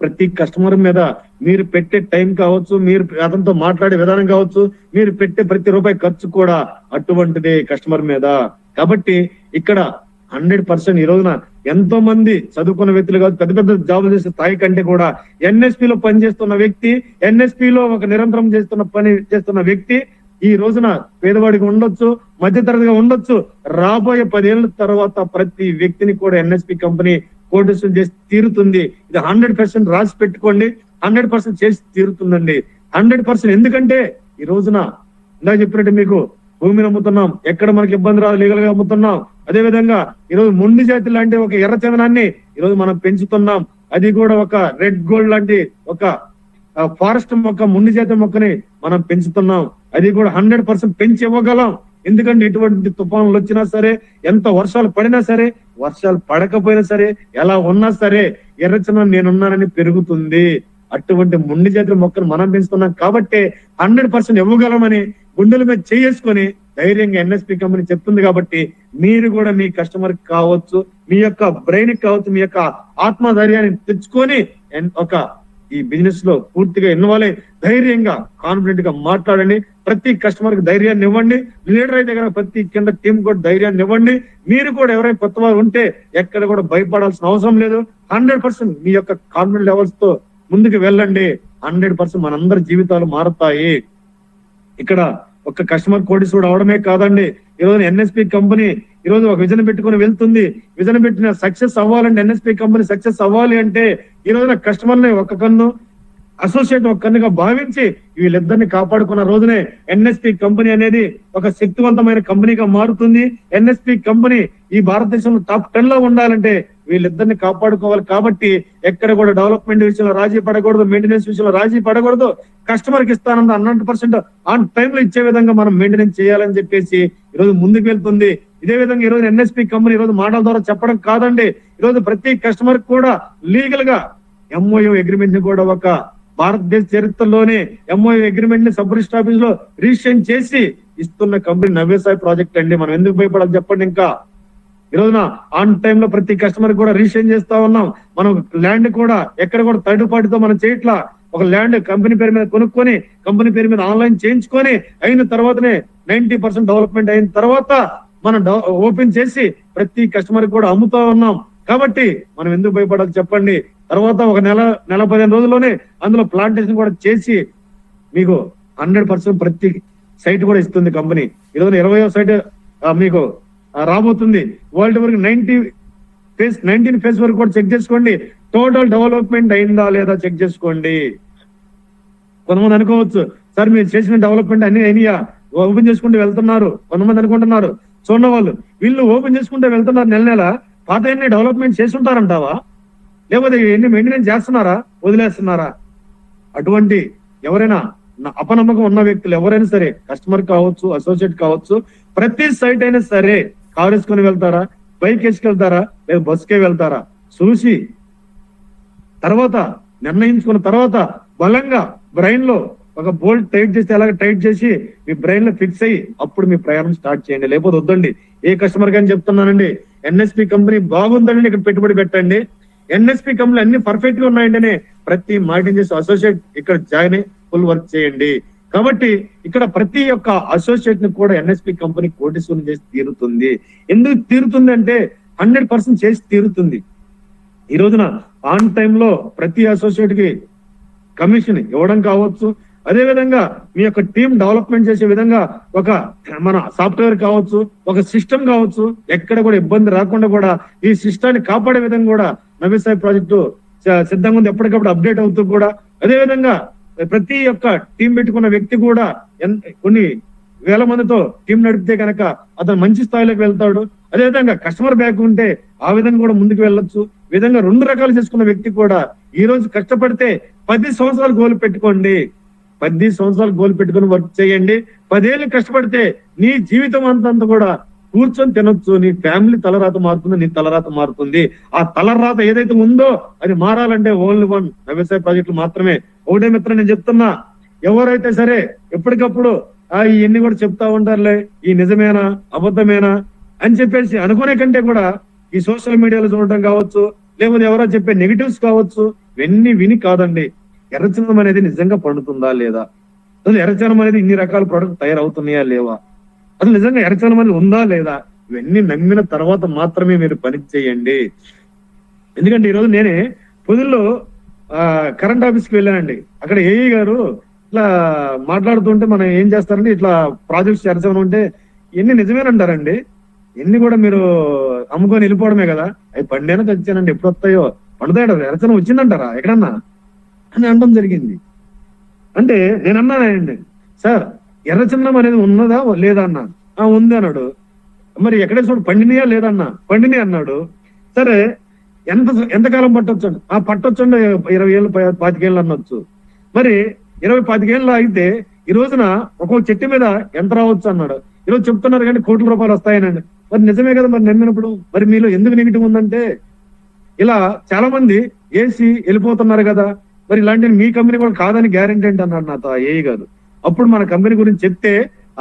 ప్రతి కస్టమర్ మీద మీరు పెట్టే టైం కావచ్చు, మీరు అతనితో మాట్లాడే విధానం కావచ్చు, మీరు పెట్టే ప్రతి రూపాయి ఖర్చు కూడా అటువంటిదే కస్టమర్ మీద. కాబట్టి ఇక్కడ 100% ఈ రోజున ఎంతో మంది చదువుకున్న వ్యక్తులు కాదు, పెద్ద పెద్ద జాబులు చేసే స్థాయి కంటే కూడా ఎన్ఎస్పి లో పనిచేస్తున్న వ్యక్తి, ఎన్ఎస్పి లో ఒక నిరంతరం పని చేస్తున్న వ్యక్తి ఈ రోజున పేదవాడికి ఉండొచ్చు, మధ్యతరగతిగా ఉండొచ్చు. రాబోయే 10 ఏళ్ల తర్వాత ప్రతి వ్యక్తిని కూడా ఎన్ఎస్పి కంపెనీ కోటేషన్ చేసి తీరుతుంది. ఇది 100% రాసి పెట్టుకోండి. 100% చేసి తీరుతుందండి. 100% ఎందుకంటే ఈ రోజున ఇందాక చెప్పినట్టు మీకు భూమిని అమ్ముతున్నాం, ఎక్కడ మనకి ఇబ్బంది రాదు, లీగల్ గా అమ్ముతున్నాం. అదే విధంగా ఈరోజు మొండి జాతి లాంటి ఒక ఎర్ర చందనాన్ని ఈరోజు మనం పెంచుతున్నాం. అది కూడా ఒక రెడ్ గోల్డ్ లాంటి ఒక ఫారెస్ట్ మొక్క, మొండి జాతి మొక్కని మనం పెంచుతున్నాం. అది కూడా 100% పెంచి ఇవ్వగలం. ఎందుకంటే ఎటువంటి తుఫానులు వచ్చినా సరే, ఎంత వర్షాలు పడినా సరే, వర్షాలు పడకపోయినా సరే, ఎలా ఉన్నా సరే ఎర్రచందనం నేనున్నానని పెరుగుతుంది. అటువంటి మొండి జాతి మొక్కను మనం పెంచుతున్నాం కాబట్టి 100% ఇవ్వగలమని గుండెల మీద చేసుకొని ధైర్యంగా ఎన్ఎస్పి కంపెనీ చెప్తుంది. కాబట్టి మీరు కూడా మీ కస్టమర్ కావచ్చు, మీ యొక్క బ్రెయిన్ కావచ్చు, మీ యొక్క ఆత్మధైర్యాన్ని తెచ్చుకొని ఒక ఈ బిజినెస్ లో పూర్తిగా ఇన్వాల్వ్ ధైర్యంగా కాన్ఫిడెంట్ గా మాట్లాడండి. ప్రతి కస్టమర్ కి ధైర్యాన్ని ఇవ్వండి. లీడర్ అయితే కనుక ప్రతి కింద టీం కూడా ధైర్యాన్ని ఇవ్వండి. మీరు కూడా ఎవరైనా కొత్త వారు ఉంటే ఎక్కడ కూడా భయపడాల్సిన అవసరం లేదు. 100% మీ యొక్క కాన్ఫిడెంట్ లెవెల్స్ తో ముందుకు వెళ్ళండి. 100% మనందరి జీవితాలు మారుతాయి. ఇక్కడ ఒక కస్టమర్ కోటీశ్వరుడు అవడమే కాదండి, ఈ రోజు ఎన్ఎస్పి కంపెనీ ఈ రోజు ఒక విజన్ పెట్టుకుని వెళ్తుంది. విజన్ పెట్టిన సక్సెస్ అవ్వాలంటే, ఎన్ఎస్పి కంపెనీ సక్సెస్ అవ్వాలి అంటే ఈ రోజున కస్టమర్ ని ఒక కన్ను, అసోసియేట్ ఒక కన్నుగా భావించి వీళ్ళిద్దరిని కాపాడుకున్న రోజునే ఎన్ఎస్పి కంపెనీ అనేది ఒక శక్తివంతమైన కంపెనీగా మారుతుంది. ఎన్ఎస్పి కంపెనీ ఈ భారతదేశంలో టాప్ 10 లో ఉండాలంటే వీళ్ళిద్దరిని కాపాడుకోవాలి. కాబట్టి ఎక్కడ కూడా డెవలప్మెంట్ విషయంలో రాజీ పడకూడదు, మెయింటెనెన్స్ విషయంలో రాజీ పడకూడదు. కస్టమర్ కి ఇస్తానన్న 100% ఆన్ టైం లో ఇచ్చే విధంగా మనం మెయింటెనెన్స్ చేయాలని చెప్పేసి ఈ రోజు ముందుకు వెళ్తుంది. ఇదే విధంగా ఈ రోజు ఎన్ఎస్పి కంపెనీ ఈ రోజు మాటల ద్వారా చెప్పడం కాదండి, ఈ రోజు ప్రతి కస్టమర్ కూడా లీగల్ గా ఎంఓయూ అగ్రిమెంట్ ని కూడా ఒక భారతదేశ చరిత్రలోనే ఎంఓయూ అగ్రిమెంట్ ని సబ్ రిజిస్టర్ ఆఫీస్ లో రిజిస్ట్రేషన్ చేసి ఇస్తున్న కంపెనీ నవ్యసాయి ప్రాజెక్ట్ అండి. మనం ఎందుకు భయపడాలి చెప్పండి. ఇంకా ఈ రోజున ఆన్ టైమ్ లో ప్రతి కస్టమర్ కూడా రిజిస్ట్రేషన్ చేస్తా ఉన్నాం. మనం ల్యాండ్ కూడా ఎక్కడ కూడా థర్డ్ పార్టీతో మనం చేయట్లా. ఒక ల్యాండ్ కంపెనీ పేరు మీద కొనుక్కొని, కంపెనీ పేరు మీద ఆన్లైన్ చేయించుకొని అయిన తర్వాతనే 90% డెవలప్మెంట్ అయిన తర్వాత మనం ఓపెన్ చేసి ప్రతి కస్టమర్ కూడా అమ్ముతా ఉన్నాం. కాబట్టి మనం ఎందుకు భయపడాలి చెప్పండి. తర్వాత ఒక నెల 15 రోజుల్లోనే అందులో ప్లాంటేషన్ కూడా చేసి మీకు 100% ప్రతి సైట్ కూడా ఇస్తుంది కంపెనీ. ఈరోజు 20వ సైట్ మీకు రాబోతుంది. వరల్డ్ వరకు 19 ఫేజ్ వరకు కూడా చెక్ చేసుకోండి. టోటల్ డెవలప్మెంట్ అయిందా లేదా చెక్ చేసుకోండి. కొంతమంది అనుకోవచ్చు, సార్ మీరు చేసిన డెవలప్మెంట్ అన్ని అయినాయా, ఓపెన్ చేసుకుంటూ వెళ్తున్నారు కొంతమంది అనుకుంటున్నారు. చూడండి, వాళ్ళు వీళ్ళు ఓపెన్ చేసుకుంటూ వెళ్తున్నారు, నెల నెల పాత ఎన్ని డెవలప్మెంట్ చేసి ఉంటారంటావా, లేకపోతే ఎన్ని మెయింటెనెన్స్ చేస్తున్నారా, వదిలేస్తున్నారా? అటువంటి ఎవరైనా అపనమ్మకం ఉన్న వ్యక్తులు ఎవరైనా సరే, కస్టమర్ కావచ్చు, అసోసియేట్ కావచ్చు, ప్రతి సైట్ అయినా సరే కార్ వేసుకొని వెళ్తారా, బైక్ వేసుకెళ్తారా, లేదా బస్కే వెళ్తారా చూసి తర్వాత నిర్ణయించుకున్న తర్వాత బలంగా బ్రెయిన్ లో ఒక బోల్ట్ టైట్ చేస్తే అలాగే టైట్ చేసి మీ బ్రెయిన్ లో ఫిక్స్ అయ్యి అప్పుడు మీ ప్రయాణం స్టార్ట్ చేయండి. లేకపోతే వద్దండి. ఏ కస్టమర్ కానీ చెప్తున్నానండి, ఎన్ఎస్పి కంపెనీ బాగుందండి, ఇక్కడ పెట్టుబడి పెట్టండి. ఎన్ఎస్పి కంపెనీ అన్ని పర్ఫెక్ట్ గా ఉన్నాయంటేనే ప్రతి మార్కెటింగ్ చేసే అసోసియేట్ ఇక్కడ జాయిన్ అయ్యి ఫుల్ వర్క్ చేయండి. కాబట్టి ఇక్కడ ప్రతి ఒక్క అసోసియేట్ ని కూడా ఎన్ఎస్పి కంపెనీ కోటీశ్వరం చేసి తీరుతుంది. ఎందుకు తీరుతుంది అంటే 100% చేసి తీరుతుంది. ఈ రోజున ఆన్ టైంలో ప్రతి అసోసియేట్ కి కమిషన్ ఇవ్వడం కావచ్చు, అదే విధంగా మీ యొక్క టీం డెవలప్మెంట్ చేసే విధంగా ఒక మన సాఫ్ట్వేర్ కావచ్చు, ఒక సిస్టమ్ కావచ్చు, ఎక్కడ కూడా ఇబ్బంది రాకుండా కూడా ఈ సిస్టాన్ని కాపాడే విధంగా కూడా నవ్యసాయి ప్రాజెక్టు సిద్ధంగా ఉంది. ఎప్పటికప్పుడు అప్డేట్ అవుతూ కూడా అదే విధంగా ప్రతి ఒక్క టీం పెట్టుకున్న వ్యక్తి కూడా కొన్ని వేల మందితో టీం నడిపితే కనుక అతను మంచి స్థాయిలోకి వెళ్తాడు. అదేవిధంగా కస్టమర్ బ్యాక్ ఉంటే ఆ విధంగా కూడా ముందుకు వెళ్ళొచ్చు. విధంగా 2 రకాలు చేసుకున్న వ్యక్తి కూడా ఈ రోజు కష్టపడితే 10 సంవత్సరాలు గోల్ పెట్టుకోండి. 10 సంవత్సరాలు గోల్ పెట్టుకుని వర్క్ చేయండి. 10 ఏళ్ళు కష్టపడితే నీ జీవితం అంతా కూడా కూర్చొని తినొచ్చు. నీ ఫ్యామిలీ తలరాత మారుతుంది, నీ తలరాత మారుతుంది. ఆ తలరాత ఏదైతే ఉందో అది మారాలంటే ఓన్లీ వన్ వ్యవసాయ ప్రాజెక్టులు మాత్రమే. ఒకటే మిత్రం నేను చెప్తున్నా, ఎవరైతే సరే ఎప్పటికప్పుడు ఇవన్నీ కూడా చెప్తా ఉంటారులే, ఈ నిజమేనా అబద్ధమేనా అని చెప్పేసి అనుకునే కంటే కూడా ఈ సోషల్ మీడియాలో చూడటం కావచ్చు, లేకపోతే ఎవరో చెప్పే నెగిటివ్స్ కావచ్చు, ఇవన్నీ విని కాదండి. ఎర్రచందనం అనేది నిజంగా పండుతుందా లేదా, అసలు ఎర్రచందనం అనేది ఇన్ని రకాల ప్రొడక్ట్ తయారవుతున్నాయా లేవా, అసలు నిజంగా ఎర్రచందనం అనేది ఉందా లేదా, ఇవన్నీ నమ్మిన తర్వాత మాత్రమే మీరు పని చేయండి. ఎందుకంటే ఈరోజు నేనే పొదుల్లో కరెంట్ ఆఫీస్కి వెళ్ళానండి. అక్కడ ఏఈ గారు ఇట్లా మాట్లాడుతుంటే మనం ఏం చేస్తారంటే ఇట్లా ప్రాజెక్ట్స్ ఎర్రచందనం ఉంటే ఎన్ని నిజమేనంటారండి, ఎన్ని కూడా మీరు అమ్ముకొని వెళ్ళిపోవడమే కదా, అవి పండేనా తెచ్చానండి, ఎప్పుడు వస్తాయో పండుతాయో ఎర్రచందనం వచ్చిందంటారా ఎక్కడన్నా అని అనడం జరిగింది. అంటే నేను అన్నానండి, సార్ ఎర్రచందనం అనేది ఉన్నదా లేదా అన్నా. ఉంది అన్నాడు. మరి ఎక్కడే చూడు పండినయా లేదన్నా, పండిని అన్నాడు. సరే ఎంతకాలం పట్టొచ్చు, పట్టొచ్చండి 20 ఏళ్ళు 25 ఏళ్ళు అనొచ్చు. మరి 20-25 ఏళ్ళు అయితే ఈ రోజున ఒక్కొక్క చెట్టు మీద ఎంత రావచ్చు అన్నాడు. ఈరోజు చెప్తున్నారు కానీ కోట్ల రూపాయలు వస్తాయనండి. మరి నిజమే కదా, మరి నమ్మినప్పుడు మరి మీలో ఎందుకు నెగిటివ్ ఉందంటే ఇలా చాలా మంది ఏసీ వెళ్ళిపోతున్నారు కదా, మరి ఇలాంటి మీ కంపెనీ కూడా కాదని గ్యారెంటీ ఏంటి అన్నాడు నాతో ఏఈ గారు. అప్పుడు మన కంపెనీ గురించి చెప్తే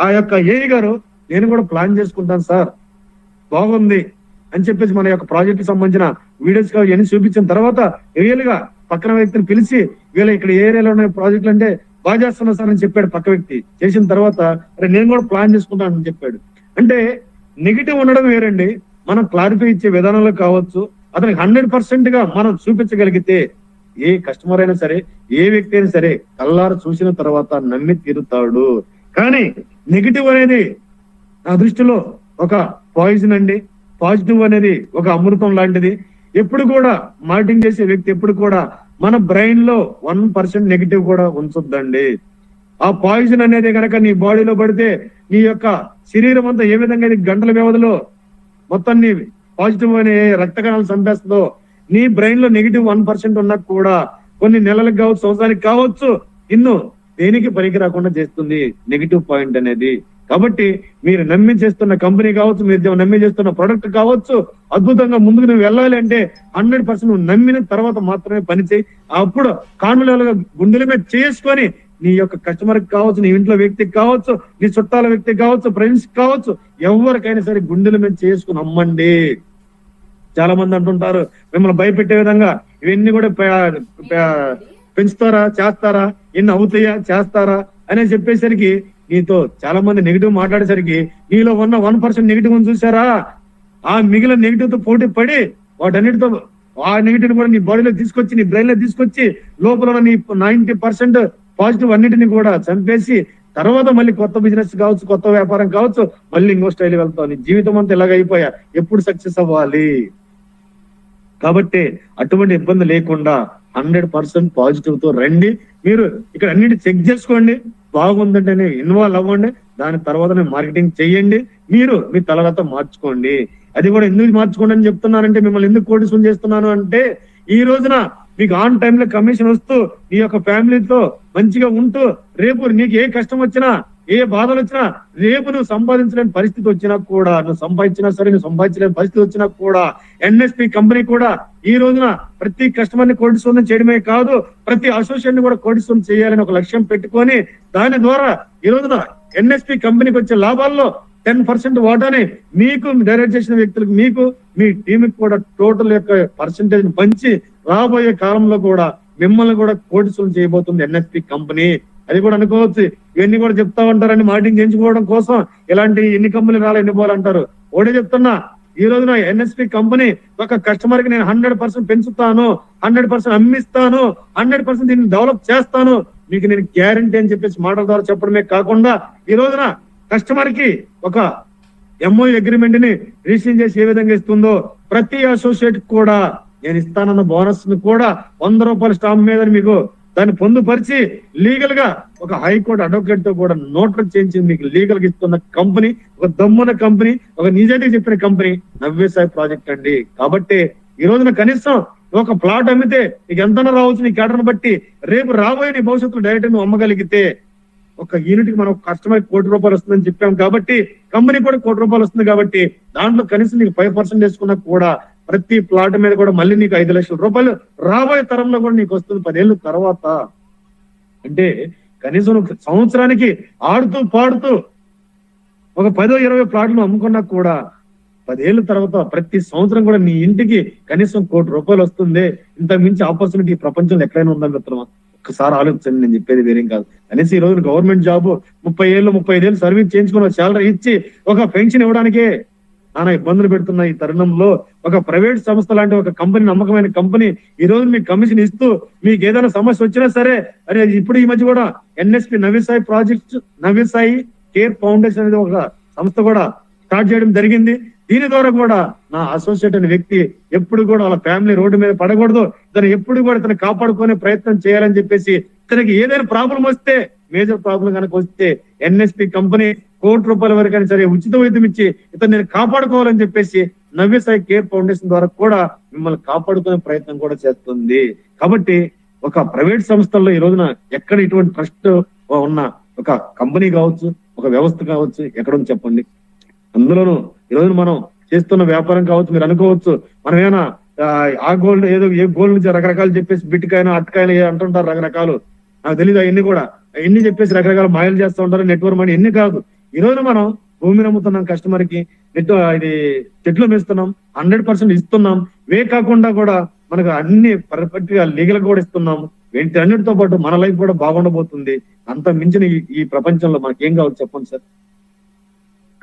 ఆ యొక్క ఏఈ గారు నేను కూడా ప్లాన్ చేసుకుంటాను సార్ బాగుంది అని చెప్పేసి మన యొక్క ప్రాజెక్ట్ కి సంబంధించిన వీడియోస్ ఇవన్నీ చూపించిన తర్వాత రియల్ గా పక్కన వ్యక్తిని పిలిచి వీళ్ళ ఇక్కడ ఏ ఏరియాలో ఉన్న ప్రాజెక్టులు అంటే బాగా చేస్తున్నా సార్ అని చెప్పాడు పక్క వ్యక్తి. చేసిన తర్వాత అరే నేను కూడా ప్లాన్ చేసుకుంటాను అని చెప్పాడు. అంటే నెగిటివ్ ఉండడం వేరండి, మనం క్లారిఫై ఇచ్చే విధానంలో కావచ్చు, అతనికి 100% గా మనం చూపించగలిగితే ఏ కస్టమర్ అయినా సరే, ఏ వ్యక్తి అయినా సరే కల్లారు చూసిన తర్వాత నమ్మి తీరుతాడు. కానీ నెగిటివ్ అనేది నా దృష్టిలో ఒక పాయిజన్ అండి, పాజిటివ్ అనేది ఒక అమృతం లాంటిది. ఎప్పుడు కూడా మార్కెటింగ్ చేసే వ్యక్తి ఎప్పుడు కూడా మన బ్రెయిన్ లో 1% నెగిటివ్ కూడా ఉంచొద్దండి. ఆ పాయిజన్ అనేది కనుక నీ బాడీలో పడితే నీ యొక్క శరీరం అంతా ఏ విధంగా గంటల వ్యవధిలో మొత్తం నీ పాజిటివ్ అనే రక్త కణాలు చంపేస్తుందో, నీ బ్రెయిన్ లో నెగిటివ్ 1% ఉన్నా కూడా కొన్ని నెలలకు కావచ్చు, సంవత్సరానికి కావచ్చు, ఇన్ను దేనికి పనికి రాకుండా చేస్తుంది నెగిటివ్ పాయింట్ అనేది. కాబట్టి మీరు నమ్మి చేస్తున్న కంపెనీ కావచ్చు, మీరు నమ్మి చేస్తున్న ప్రొడక్ట్ కావచ్చు, అద్భుతంగా ముందుకు నువ్వు వెళ్ళాలి అంటే 100% నువ్వు నమ్మిన తర్వాత మాత్రమే పని చేయి. అప్పుడు కాన్ఫిడెంట్ గా గుండెల మీద చేసుకొని నీ యొక్క కస్టమర్ కావచ్చు, నీ ఇంట్లో వ్యక్తికి కావచ్చు, నీ చుట్టాల వ్యక్తికి కావచ్చు, ఫ్రెండ్స్ కావచ్చు, ఎవరికైనా సరే గుండెల మీద చేసుకుని అమ్మండి. చాలా మంది అంటుంటారు మిమ్మల్ని భయపెట్టే విధంగా ఇవన్నీ కూడా పెంచుతారా చేస్తారా, ఎన్ని అవుతాయా చేస్తారా అని చెప్పేసరికి నీతో చాలా మంది నెగిటివ్ మాట్లాడేసరికి నీలో ఉన్న 1% నెగిటివ్ చూసారా, ఆ మిగిలిన నెగిటివ్ తో పోటీ పడి వాటన్నిటితో ఆ నెగిటివ్ కూడా నీ బాడీలో తీసుకొచ్చి నీ బ్రెయిన్ లో తీసుకొచ్చి లోపల ఉన్న నీ 90% పాజిటివ్ అన్నిటిని కూడా చంపేసి తర్వాత మళ్ళీ కొత్త బిజినెస్ కావచ్చు, కొత్త వ్యాపారం కావచ్చు, మళ్ళీ ఇంకో స్టైల్ వెళ్తావు. నీ జీవితం అంతా ఇలాగైపోయా, ఎప్పుడు సక్సెస్ అవ్వాలి. కాబట్టి అటువంటి ఇబ్బంది లేకుండా 100% పాజిటివ్ తో రండి. మీరు ఇక్కడ అన్నిటి చెక్ చేసుకోండి, బాగుందంటేనే ఇన్వాల్వ్ అవ్వండి, దాని తర్వాత మార్కెటింగ్ చెయ్యండి, మీరు మీ తలరాత మార్చుకోండి. అది కూడా ఎందుకు మార్చుకోండి అని చెప్తున్నానంటే మిమ్మల్ని ఎందుకు కోటిసం చేస్తున్నాను అంటే ఈ రోజున మీకు ఆన్ టైంలో కమిషన్ వస్తూ నీ యొక్క ఫ్యామిలీతో మంచిగా ఉంటూ రేపు నీకు ఏ కష్టం వచ్చినా ఏ బాధలు వచ్చినా రేపు నువ్వు సంపాదించలేని పరిస్థితి వచ్చినా కూడా, నువ్వు సంపాదించినా సరే నువ్వు సంపాదించలేని పరిస్థితి వచ్చినా కూడా ఎన్ఎస్పి కంపెనీ కూడా ఈ రోజున ప్రతి కస్టమర్ ని కోటిసం చేయడమే కాదు, ప్రతి అసోసియేషన్ ని కూడా కోటిసం చేయాలని ఒక లక్ష్యం పెట్టుకొని దాని ద్వారా ఈ రోజున ఎన్ఎస్పి కంపెనీకి వచ్చే లాభాల్లో 10% వాటాని మీకు డైరెక్ట్ చేసిన వ్యక్తులకు, మీకు మీ టీంకి కూడా టోటల్ యొక్క పర్సెంటేజ్ పంచి రాబోయే కాలంలో కూడా మిమ్మల్ని కూడా కోటిసులు చేయబోతుంది ఎన్ఎస్పి కంపెనీ. అది కూడా అనుకోవచ్చు, ఇవన్నీ కూడా చెప్తా ఉంటారని మార్కెటింగ్ చేయించుకోవడం కోసం ఇలాంటి ఎన్ని కంపెనీలు రాలే ఎన్ని పోవాలంటారు. ఒకటే చెప్తున్నా, ఈ రోజున ఎన్ఎస్పి కంపెనీ ఒక కస్టమర్ కి నేను 100% పెంచుతాను, 100% అమ్మిస్తాను, 100% దీన్ని డెవలప్ చేస్తాను, మీకు నేను గ్యారంటీ అని చెప్పేసి మాటల ద్వారా చెప్పడమే కాకుండా ఈ రోజున కస్టమర్ కి ఒక ఎంఓ అగ్రిమెంట్ ని రిజిస్టర్ చేసి ఏ విధంగా ఇస్తుందో ప్రతి అసోసియేట్ కూడా నేను ఇస్తానన్న బోనస్ ని కూడా 100 రూపాయల స్టాంప్ మీద మీకు దాన్ని పొందుపరిచి లీగల్ గా ఒక హైకోర్టు అడ్వకేట్ తో కూడా నోటరీ చేయించి మీకు లీగల్ గా ఇస్తున్న కంపెనీ, ఒక దమ్మున కంపెనీ, ఒక నిజాయితీ చెప్పిన కంపెనీ నవ్యసాయి ప్రాజెక్ట్ అండి. కాబట్టి ఈ రోజున కనీసం ఒక ప్లాట్ అమ్మితే నీకు ఎంతనా రావచ్చు నీ కేటర్ని బట్టి, రేపు రాబోయే నీ భవిష్యత్తులో డైరెక్ట్ నువ్వు అమ్మగలిగితే ఒక యూనిట్ కి మనం కస్టమర్ ₹1,00,00,000 వస్తుందని చెప్పాం కాబట్టి కంపెనీ కూడా ₹1,00,00,000 వస్తుంది కాబట్టి దాంట్లో కనీసం నీకు 5% వేసుకున్నా కూడా ప్రతి ప్లాట్ మీద కూడా మళ్ళీ నీకు ₹5,00,000 రాబోయే తరంలో కూడా నీకు వస్తుంది 10 ఏళ్ళ తర్వాత. అంటే కనీసం నువ్వు సంవత్సరానికి ఆడుతూ పాడుతూ ఒక 10-20 ప్లాట్లు అమ్ముకున్నా కూడా 10 ఏళ్ళ తర్వాత ప్రతి సంవత్సరం కూడా నీ ఇంటికి కనీసం ₹1,00,00,000 వస్తుంది. ఇంత మించి ఆపర్చునిటీ ఈ ప్రపంచంలో ఎక్కడైనా ఉందా మిత్రమా? ఒక్కసారి ఆలోచించండి, నేను చెప్పేది వేరేం కాదు. అనేసి ఈ రోజు గవర్నమెంట్ జాబ్ 30 ఏళ్ళు 35 ఏళ్ళు సర్వీస్ చేయించుకున్న శాలరీ ఇచ్చి ఒక పెన్షన్ ఇవ్వడానికే నానా ఇబ్బందులు పెడుతున్న ఈ తరుణంలో ఒక ప్రైవేట్ సంస్థ లాంటి ఒక కంపెనీ, నమ్మకమైన కంపెనీ ఈ రోజు మీకు కమిషన్ ఇస్తూ మీకు ఏదైనా సమస్య వచ్చినా సరే, అరే ఇప్పుడు ఈ మధ్య కూడా NSP Navyasai project, Navyasai care foundation అనేది ఒక సంస్థ కూడా స్టార్ట్ చేయడం జరిగింది. దీని ద్వారా కూడా నా అసోసియేట్ అనే వ్యక్తి ఎప్పుడు కూడా వాళ్ళ ఫ్యామిలీ రోడ్డు మీద పడకూడదు, తను ఎప్పుడు కూడా తను కాపాడుకునే ప్రయత్నం చేయాలని చెప్పేసి, తనకి ఏదైనా ప్రాబ్లం వస్తే, మేజర్ ప్రాబ్లం కనుక వస్తే ఎన్ఎస్పి కంపెనీ ₹1,00,00,000 వరకైనా సరే ఉచిత వైద్యం ఇచ్చి ఇతను నేను కాపాడుకోవాలని చెప్పేసి నవ్యసాయి కేర్ ఫౌండేషన్ ద్వారా కూడా మిమ్మల్ని కాపాడుకునే ప్రయత్నం కూడా చేస్తుంది. కాబట్టి ఒక ప్రైవేట్ సంస్థల్లో ఈ రోజున ఎక్కడ ఇటువంటి ట్రస్ట్ ఉన్న ఒక కంపెనీ కావచ్చు, ఒక వ్యవస్థ కావచ్చు, ఎక్కడ ఉంది చెప్పండి? అందులోనూ ఈ రోజున మనం చేస్తున్న వ్యాపారం కావచ్చు, మీరు అనుకోవచ్చు మనం ఏమైనా ఆ గోల్డ్ ఏదో ఏ గోల్డ్ నుంచి రకరకాలు చెప్పేసి బిట్కాయిన్ అట్కాయిన్ అంటుంటారు రకరకాలు, నాకు తెలియదు అవన్నీ కూడా, అవన్నీ చెప్పేసి రకరకాల మాయలు చేస్తూ ఉంటారు, నెట్వర్క్ మనీ ఎన్ని కాదు. ఈ రోజు మనం భూమిని అమ్ముతున్నాం, కస్టమర్ కి ఇది చెట్లు మేస్తున్నాం, 100% ఇస్తున్నాం, వే కాకుండా కూడా మనకు అన్ని పర్ఫెక్ట్ గా లీగల్ కూడా ఇస్తున్నాం. వీటన్నిటితో పాటు మన లైఫ్ కూడా బాగుండబోతుంది. అంత మించిన ఈ ప్రపంచంలో మనకి ఏం కావచ్చు చెప్పండి సార్?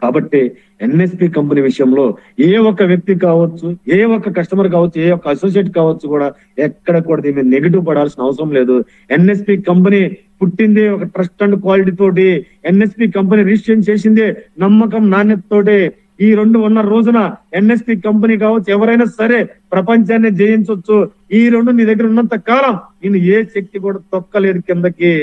కాబట్టి ఎన్ఎస్పి కంపెనీ విషయంలో ఏ ఒక్క వ్యక్తి కావచ్చు, ఏ ఒక్క కస్టమర్ కావచ్చు, ఏ ఒక్క అసోసియేట్ కావచ్చు కూడా ఎక్కడ కూడా దీన్ని నెగిటివ్ పడాల్సిన అవసరం లేదు. ఎన్ఎస్పి కంపెనీ పుట్టిందే ఒక ట్రస్ట్ అండ్ క్వాలిటీ తోటి, ఎన్ఎస్పి కంపెనీ రిజిస్ట్రేషన్ చేసిందే నమ్మకం నాణ్యత తోటి. ఈ రెండు ఉన్న రోజున ఎన్ఎస్పి కంపెనీ కావచ్చు, ఎవరైనా సరే ప్రపంచాన్ని జయించవచ్చు. ఈ రెండు నీ దగ్గర ఉన్నంత కాలం నేను ఏ శక్తి కూడా తొక్కలేదు కిందకి.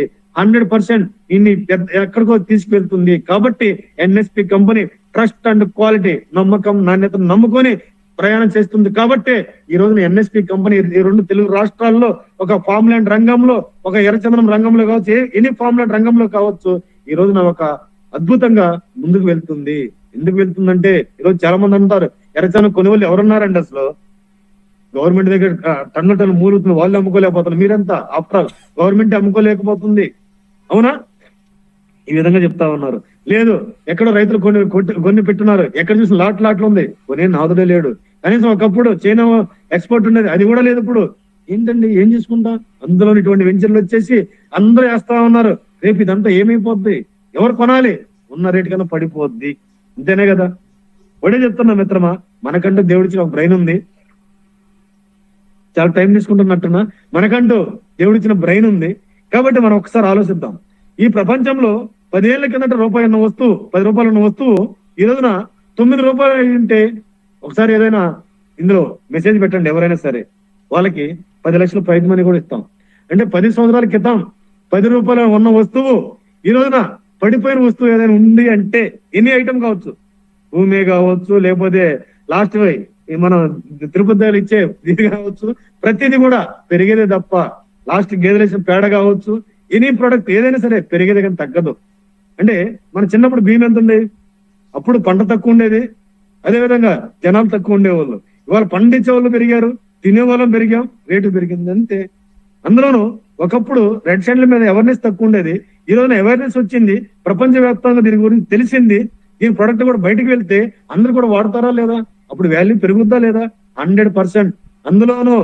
100% ఇన్ని ఎక్కడికో తీసుకెళ్తుంది. కాబట్టి NSP company trust and quality, నమ్మకం నాణ్యతను నమ్ముకొని ప్రయాణం చేస్తుంది. కాబట్టి ఈ రోజున ఎన్ఎస్పి కంపెనీ ఈ రెండు తెలుగు రాష్ట్రాల్లో ఒక ఫామ్ ల్యాండ్ రంగంలో, ఒక ఎర్రచందనం రంగంలో కావచ్చు, ఎనీ ఫామ్ ల్యాండ్ రంగంలో కావచ్చు, ఈ రోజున ఒక అద్భుతంగా ముందుకు వెళ్తుంది. ఎందుకు వెళ్తుందంటే ఈరోజు చాలా మంది అంటారు ఎర్రచందనం కొనుగోలు ఎవరున్నారండి అసలు? గవర్నమెంట్ దగ్గర టన్నుల మూలుతుంది, వాళ్ళు అమ్ముకోలేకపోతున్నారు. మీరంతా ఆఫ్టర్ గవర్నమెంట్ అమ్ముకోలేకపోతుంది, అవునా? ఈ విధంగా చెప్తా ఉన్నారు. లేదు ఎక్కడో రైతులు కొన్ని పెట్టున్నారు, ఎక్కడ చూసిన లాట్లు ఉంది, కొనే నాదుడే లేడు. కనీసం ఒకప్పుడు చైనా ఎక్స్పోర్ట్ ఉండేది, అది కూడా లేదు. ఇప్పుడు ఏంటండి ఏం చేసుకుంటా? అందులో ఇటువంటి వెంచర్లు వచ్చేసి అందరూ వేస్తా ఉన్నారు. రేపు ఇదంతా ఏమైపోద్ది? ఎవరు కొనాలి? ఉన్న రేటు కన్నా పడిపోద్ది. అంతేనే కదా? ఒకటే చెప్తున్నా మిత్రమా, మనకంటూ దేవుడిచ్చిన ఒక బ్రెయిన్ ఉంది. చాలా టైం తీసుకుంటున్నట్టున్నా, మనకంటూ దేవుడిచ్చిన బ్రెయిన్ ఉంది. కాబట్టి మనం ఒకసారి ఆలోచిద్దాం. ఈ ప్రపంచంలో 10 ఏళ్ల కిందట రూపాయి ఉన్న వస్తువు, ₹10 ఉన్న వస్తువు ఈ రోజున ₹9 ఉంటే, ఒకసారి ఏదైనా ఇందులో మెసేజ్ పెట్టండి ఎవరైనా సరే, వాళ్ళకి 10 లక్షల ప్రైజ్ మనీ కూడా ఇస్తాం. అంటే 10 సంవత్సరాల క్రితం ₹10 ఉన్న వస్తువు ఈ రోజున పడిపోయిన వస్తువు ఏదైనా ఉంది అంటే, ఎనీ ఐటమ్ కావచ్చు, భూమి కావచ్చు, లేకపోతే లాస్ట్ మనం తిరుపతి ఇచ్చే ఇది కావచ్చు, ప్రతిదీ కూడా పెరిగేదే తప్ప, లాస్ట్ గేదెలేసిన పేడ కావచ్చు, ఎనీ ప్రొడక్ట్ ఏదైనా సరే పెరిగేది కానీ తగ్గదు. అంటే మన చిన్నప్పుడు బియ్యం ఎంత ఉంది? అప్పుడు పంట తక్కువ ఉండేది, అదేవిధంగా జనాలు తక్కువ ఉండేవాళ్ళు. ఇవాళ పండించే వాళ్ళు పెరిగారు, తినేవాళ్ళం పెరిగాం, రేటు పెరిగింది అంతే. అందులోనూ ఒకప్పుడు రెడ్ షైన్ల మీద అవేర్నెస్ తక్కువ ఉండేది, ఈ రోజున అవేర్నెస్ వచ్చింది, ప్రపంచవ్యాప్తంగా దీని గురించి తెలిసింది. దీని ప్రొడక్ట్ కూడా బయటకు వెళ్తే అందరూ కూడా వాడతారా లేదా? అప్పుడు వాల్యూ పెరుగుద్దా లేదా? 100%. అందులోనూ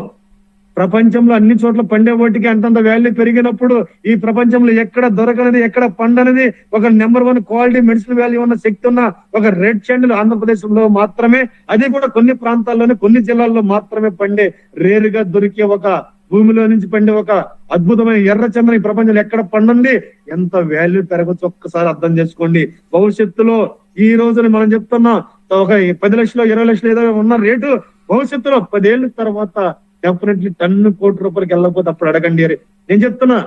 ప్రపంచంలో అన్ని చోట్ల పండే వాటికి అంతంత వాల్యూ పెరిగినప్పుడు ఈ ప్రపంచంలో ఎక్కడ దొరకనిది, ఎక్కడ పండనిది, ఒక నెంబర్ 1 క్వాలిటీ మెడిసిన్ వాల్యూ ఉన్న శక్తి ఉన్న ఒక రెడ్ చండల్ ఆంధ్రప్రదేశ్ లో మాత్రమే, అది కూడా కొన్ని ప్రాంతాల్లోనే కొన్ని జిల్లాల్లో మాత్రమే పండే రేరుగా దొరికే ఒక భూమిలో నుంచి పండే ఒక అద్భుతమైన ఎర్రచందనం ఈ ప్రపంచంలో ఎక్కడ పండండి, ఎంత వాల్యూ పెరగచ్చు ఒక్కసారి అర్థం చేసుకోండి. భవిష్యత్తులో ఈ రోజున మనం చెప్తున్నాం ఒక 10 లక్షలు 20 లక్షలు ఏదో ఉన్న రేటు భవిష్యత్తులో 10 ఏళ్ళ తర్వాత డెఫినెట్లీ టన్ను ₹1,00,00,000 వెళ్ళకపోతే అప్పుడు అడగండి అని నేను చెప్తున్నా.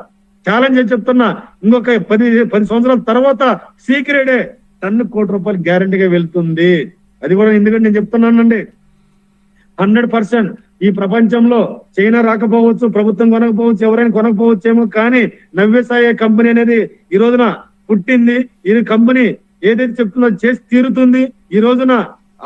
ఛాలెంజ్ చెప్తున్నా, ఇంకొక 10 సంవత్సరాల తర్వాత సీక్రెటే టన్ను ₹1,00,00,000 గ్యారంటీగా వెళ్తుంది. అది కూడా ఎందుకంటే నేను చెప్తున్నానండి, 100% ఈ ప్రపంచంలో చైనా రాకపోవచ్చు, ప్రభుత్వం కొనకపోవచ్చు, ఎవరైనా కొనకపోవచ్చేమో, కానీ నవ్యసాయ కంపెనీ అనేది ఈ రోజున పుట్టింది. ఈ కంపెనీ ఏదైతే చెప్తుందో చేసి తీరుతుంది. ఈ రోజున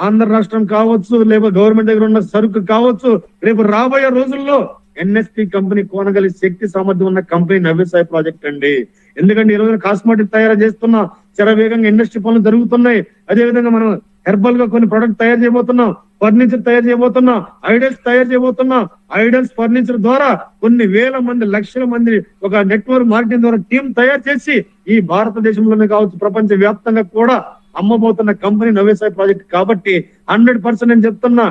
ఆంధ్ర రాష్ట్రం కావచ్చు, లేకపోతే గవర్నమెంట్ దగ్గర ఉన్న సరుకు కావచ్చు, రేపు రాబోయే రోజుల్లో ఎన్ఎస్పి కంపెనీ కొనగలిగే శక్తి సామర్థ్యం ఉన్న కంపెనీ నవ్యసాయ ప్రాజెక్ట్ అండి. ఎందుకంటే ఈ రోజున కాస్మెటిక్ తయారు చేస్తున్నాం, శరవేగంగా ఇండస్ట్రీ పనులు జరుగుతున్నాయి. అదే విధంగా మనం హెర్బల్ గా కొన్ని ప్రొడక్ట్ తయారు చేయబోతున్నాం, ఫర్నిచర్ తయారు చేయబోతున్నాం, ఐడల్స్ తయారు చేయబోతున్నాం. ఐడల్స్ ఫర్నిచర్ ద్వారా కొన్ని వేల మంది, లక్షల మంది ఒక నెట్వర్క్ మార్కెటింగ్ ద్వారా టీం తయారు చేసి ఈ భారతదేశంలోనే కావచ్చు, ప్రపంచ వ్యాప్తంగా కూడా అమ్మబోతున్న కంపెనీ నవ్యసాయ ప్రాజెక్ట్. కాబట్టి 100% నేను చెప్తున్నా,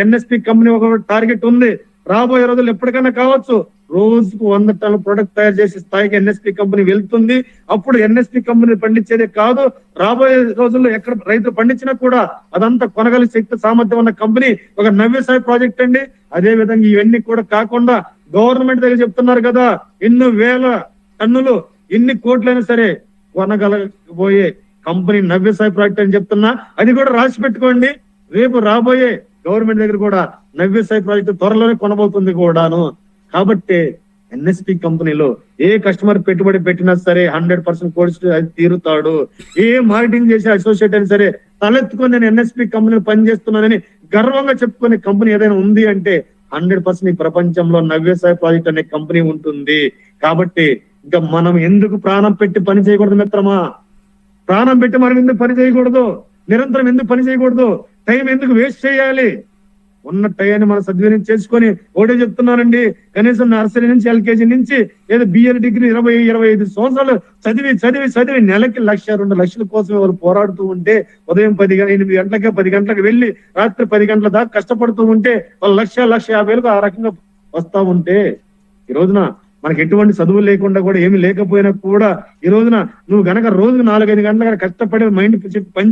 ఎన్ఎస్పి కంపెనీ ఒక టార్గెట్ ఉంది. రాబోయే రోజులు ఎప్పటికైనా కావచ్చు, రోజుకు 100 టన్నుల ప్రొడక్ట్ తయారు చేసే స్థాయికి ఎన్ఎస్పి కంపెనీ వెళ్తుంది. అప్పుడు ఎన్ఎస్పి కంపెనీ పండించేదే కాదు, రాబోయే రోజుల్లో ఎక్కడ రైతులు పండించినా కూడా అదంతా కొనగలిగే శక్తి సామర్థ్యం ఉన్న కంపెనీ ఒక నవ్యసాయ ప్రాజెక్ట్ అండి. అదే విధంగా ఇవన్నీ కూడా కాకుండా గవర్నమెంట్ దగ్గర చెప్తున్నారు కదా, ఎన్నో వేల టన్నులు, ఎన్ని కోట్లైనా సరే కొనగలబోయే కంపెనీ నవ్యసాయ ప్రాజెక్ట్ అని చెప్తున్నా. అది కూడా రాసి పెట్టుకోండి, రేపు రాబోయే గవర్నమెంట్ దగ్గర కూడా నవ్యసాయ ప్రాజెక్ట్ త్వరలోనే కొనబోతుంది కూడాను. కాబట్టి ఎన్ఎస్పి కంపెనీలో ఏ కస్టమర్ పెట్టుబడి పెట్టినా సరే 100% కోర్స్ అది తీరుతాడు. ఏ మార్కెటింగ్ చేసే అసోసియేట్ అయినా సరే తలెత్తుకొని నేను ఎన్ఎస్పి కంపెనీలో పనిచేస్తున్నానని గర్వంగా చెప్పుకునే కంపెనీ ఏదైనా ఉంది అంటే 100% ఈ ప్రపంచంలో నవ్యసాయ ప్రాజెక్ట్ అనే కంపెనీ ఉంటుంది. కాబట్టి ఇంకా మనం ఎందుకు ప్రాణం పెట్టి పని చేయకూడదు మిత్రమా? ప్రాణం పెట్టి మనం ఎందుకు పని చేయకూడదు? నిరంతరం ఎందుకు పని చేయకూడదు? టైం ఎందుకు వేస్ట్ చేయాలి? ఉన్న టైంని మనం సద్వినియోగం చేసుకొని ఒకటే చెప్తున్నానండి, కనీసం నర్సరీ నుంచి ఎల్కేజీ నుంచి ఏదో బిఏ డిగ్రీ 20-25 సంవత్సరాలు చదివి నెలకి 1,00,000-2 లక్షల కోసం వాళ్ళు పోరాడుతూ ఉంటే, ఉదయం 8 గంటలకే 10 గంటలకు వెళ్ళి రాత్రి 10 గంటల దాకా కష్టపడుతూ ఉంటే వాళ్ళు 1,50,000 ఆ రకంగా వస్తా ఉంటే, ఈ రోజున మనకి ఎటువంటి చదువు లేకుండా కూడా ఏమి లేకపోయినా కూడా ఈ రోజున నువ్వు గనక రోజుకు 4-5 గంటలు కష్టపడి మైండ్ పని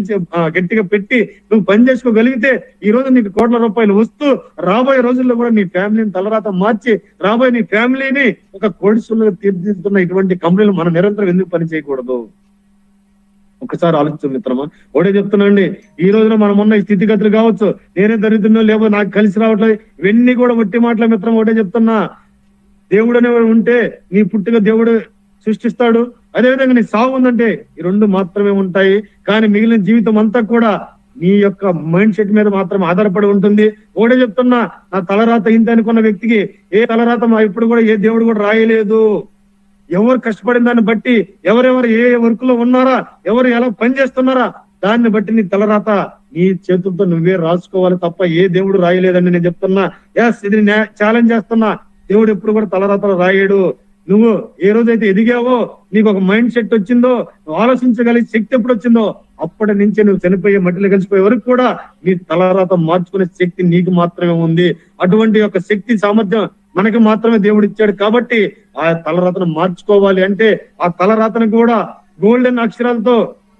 గట్టిగా పెట్టి నువ్వు పని చేసుకోగలిగితే ఈ రోజు నీకు ₹1,00,00,000 వస్తూ రాబోయే రోజుల్లో కూడా నీ ఫ్యామిలీని తలరాత మార్చి రాబోయే నీ ఫ్యామిలీని ఒక కోటీశ్వరులుగా తీర్చిదిద్దుతున్న ఇటువంటి కంపెనీలు మనం నిరంతరం ఎందుకు పని చేయకూడదు? ఒకసారి ఆలోచించు మిత్రమా. ఒకటే చెప్తున్నాండి, ఈ రోజున మనం ఉన్న ఈ స్థితిగతులు కావచ్చు, నేనే దరిద్రునో లేకపోతే నాకు కలిసి రావట్లేదు, ఇవన్నీ కూడా వట్టి మాటల మిత్రం. ఒకటే చెప్తున్నా, దేవుడు అనేవాడు ఉంటే నీ పుట్టుక దేవుడు సృష్టిస్తాడు, అదేవిధంగా నీ సాగు ఉందంటే ఈ రెండు మాత్రమే ఉంటాయి. కానీ మిగిలిన జీవితం అంతా కూడా నీ యొక్క మైండ్ సెట్ మీద మాత్రమే ఆధారపడి ఉంటుంది. ఒకటే చెప్తున్నా, నా తలరాత ఇంత అనుకున్న వ్యక్తికి ఏ తలరాత ఇప్పుడు కూడా ఏ దేవుడు కూడా రాయలేదు. ఎవరు కష్టపడిన దాన్ని బట్టి, ఎవరెవరు ఏ వర్క్ లో ఉన్నారా, ఎవరు ఎలా పని చేస్తున్నారా, దాన్ని బట్టి నీ తలరాత నీ చేతులతో నువ్వే రాసుకోవాలి తప్ప ఏ దేవుడు రాయలేదని నేను చెప్తున్నా. ఎస్, ఇది ఛాలెంజ్ చేస్తున్నా. దేవుడు ఎప్పుడు కూడా తలరాతలు రాయడు. నువ్వు ఏ రోజైతే ఎదిగావో, నీకు ఒక మైండ్ సెట్ వచ్చిందో, నువ్వు ఆలోచించగలిగే శక్తి ఎప్పుడు వచ్చిందో అప్పటి నుంచే నువ్వు చనిపోయే మట్టిలో కలిసిపోయే వరకు కూడా నీ తలరాత మార్చుకునే శక్తి నీకు మాత్రమే ఉంది. అటువంటి యొక్క శక్తి సామర్థ్యం మనకి మాత్రమే దేవుడు ఇచ్చాడు. కాబట్టి ఆ తలరాతను మార్చుకోవాలి అంటే ఆ తలరాతను కూడా గోల్డెన్ అక్షరాలతో,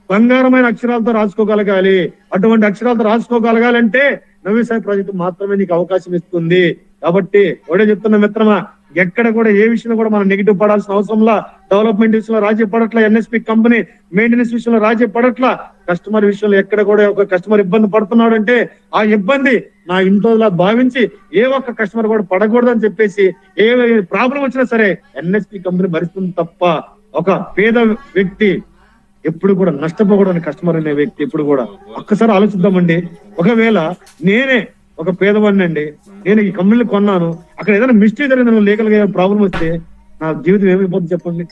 బంగారమైన అక్షరాలతో రాసుకోగలగాలి. అటువంటి అక్షరాలతో రాసుకోగలగాలంటే నవ్యసాయ ప్రాజెక్టు మాత్రమే నీకు అవకాశం ఇస్తుంది. కాబట్టి ఒకటే చెప్తున్నా మిత్రమా, ఎక్కడ కూడా ఏ విషయంలో కూడా మనం నెగిటివ్ పడాల్సిన అవసరంలా, డెవలప్మెంట్ విషయంలో రాజీ పడట్లా, ఎన్ఎస్పి కంపెనీ మెయింటెనెన్స్ విషయంలో రాజీ పడట్లా, కస్టమర్ విషయంలో ఎక్కడ కూడా ఒక కస్టమర్ ఇబ్బంది పడుతున్నాడు అంటే ఆ ఇబ్బంది నా ఇంట్లో భావించి ఏ ఒక్క కస్టమర్ కూడా పడకూడదు అని చెప్పేసి ఏ ప్రాబ్లం వచ్చినా సరే ఎన్ఎస్పి కంపెనీ భరిస్తుంది తప్ప ఒక పేద వ్యక్తి ఎప్పుడు కూడా నష్టపోకూడదని కస్టమర్ అనే వ్యక్తి ఎప్పుడు కూడా. ఒక్కసారి ఆలోచిద్దామండి, ఒకవేళ నేనే ఒక పేదవాడిని అండి, నేను ఈ కంపెనీలు కొన్నాను, అక్కడ ఏదైనా మిస్టేక్ జరిగింది, లీగల్ గా ప్రాబ్లం వస్తే నా జీవితం ఏమైపోతుంది చెప్పండి?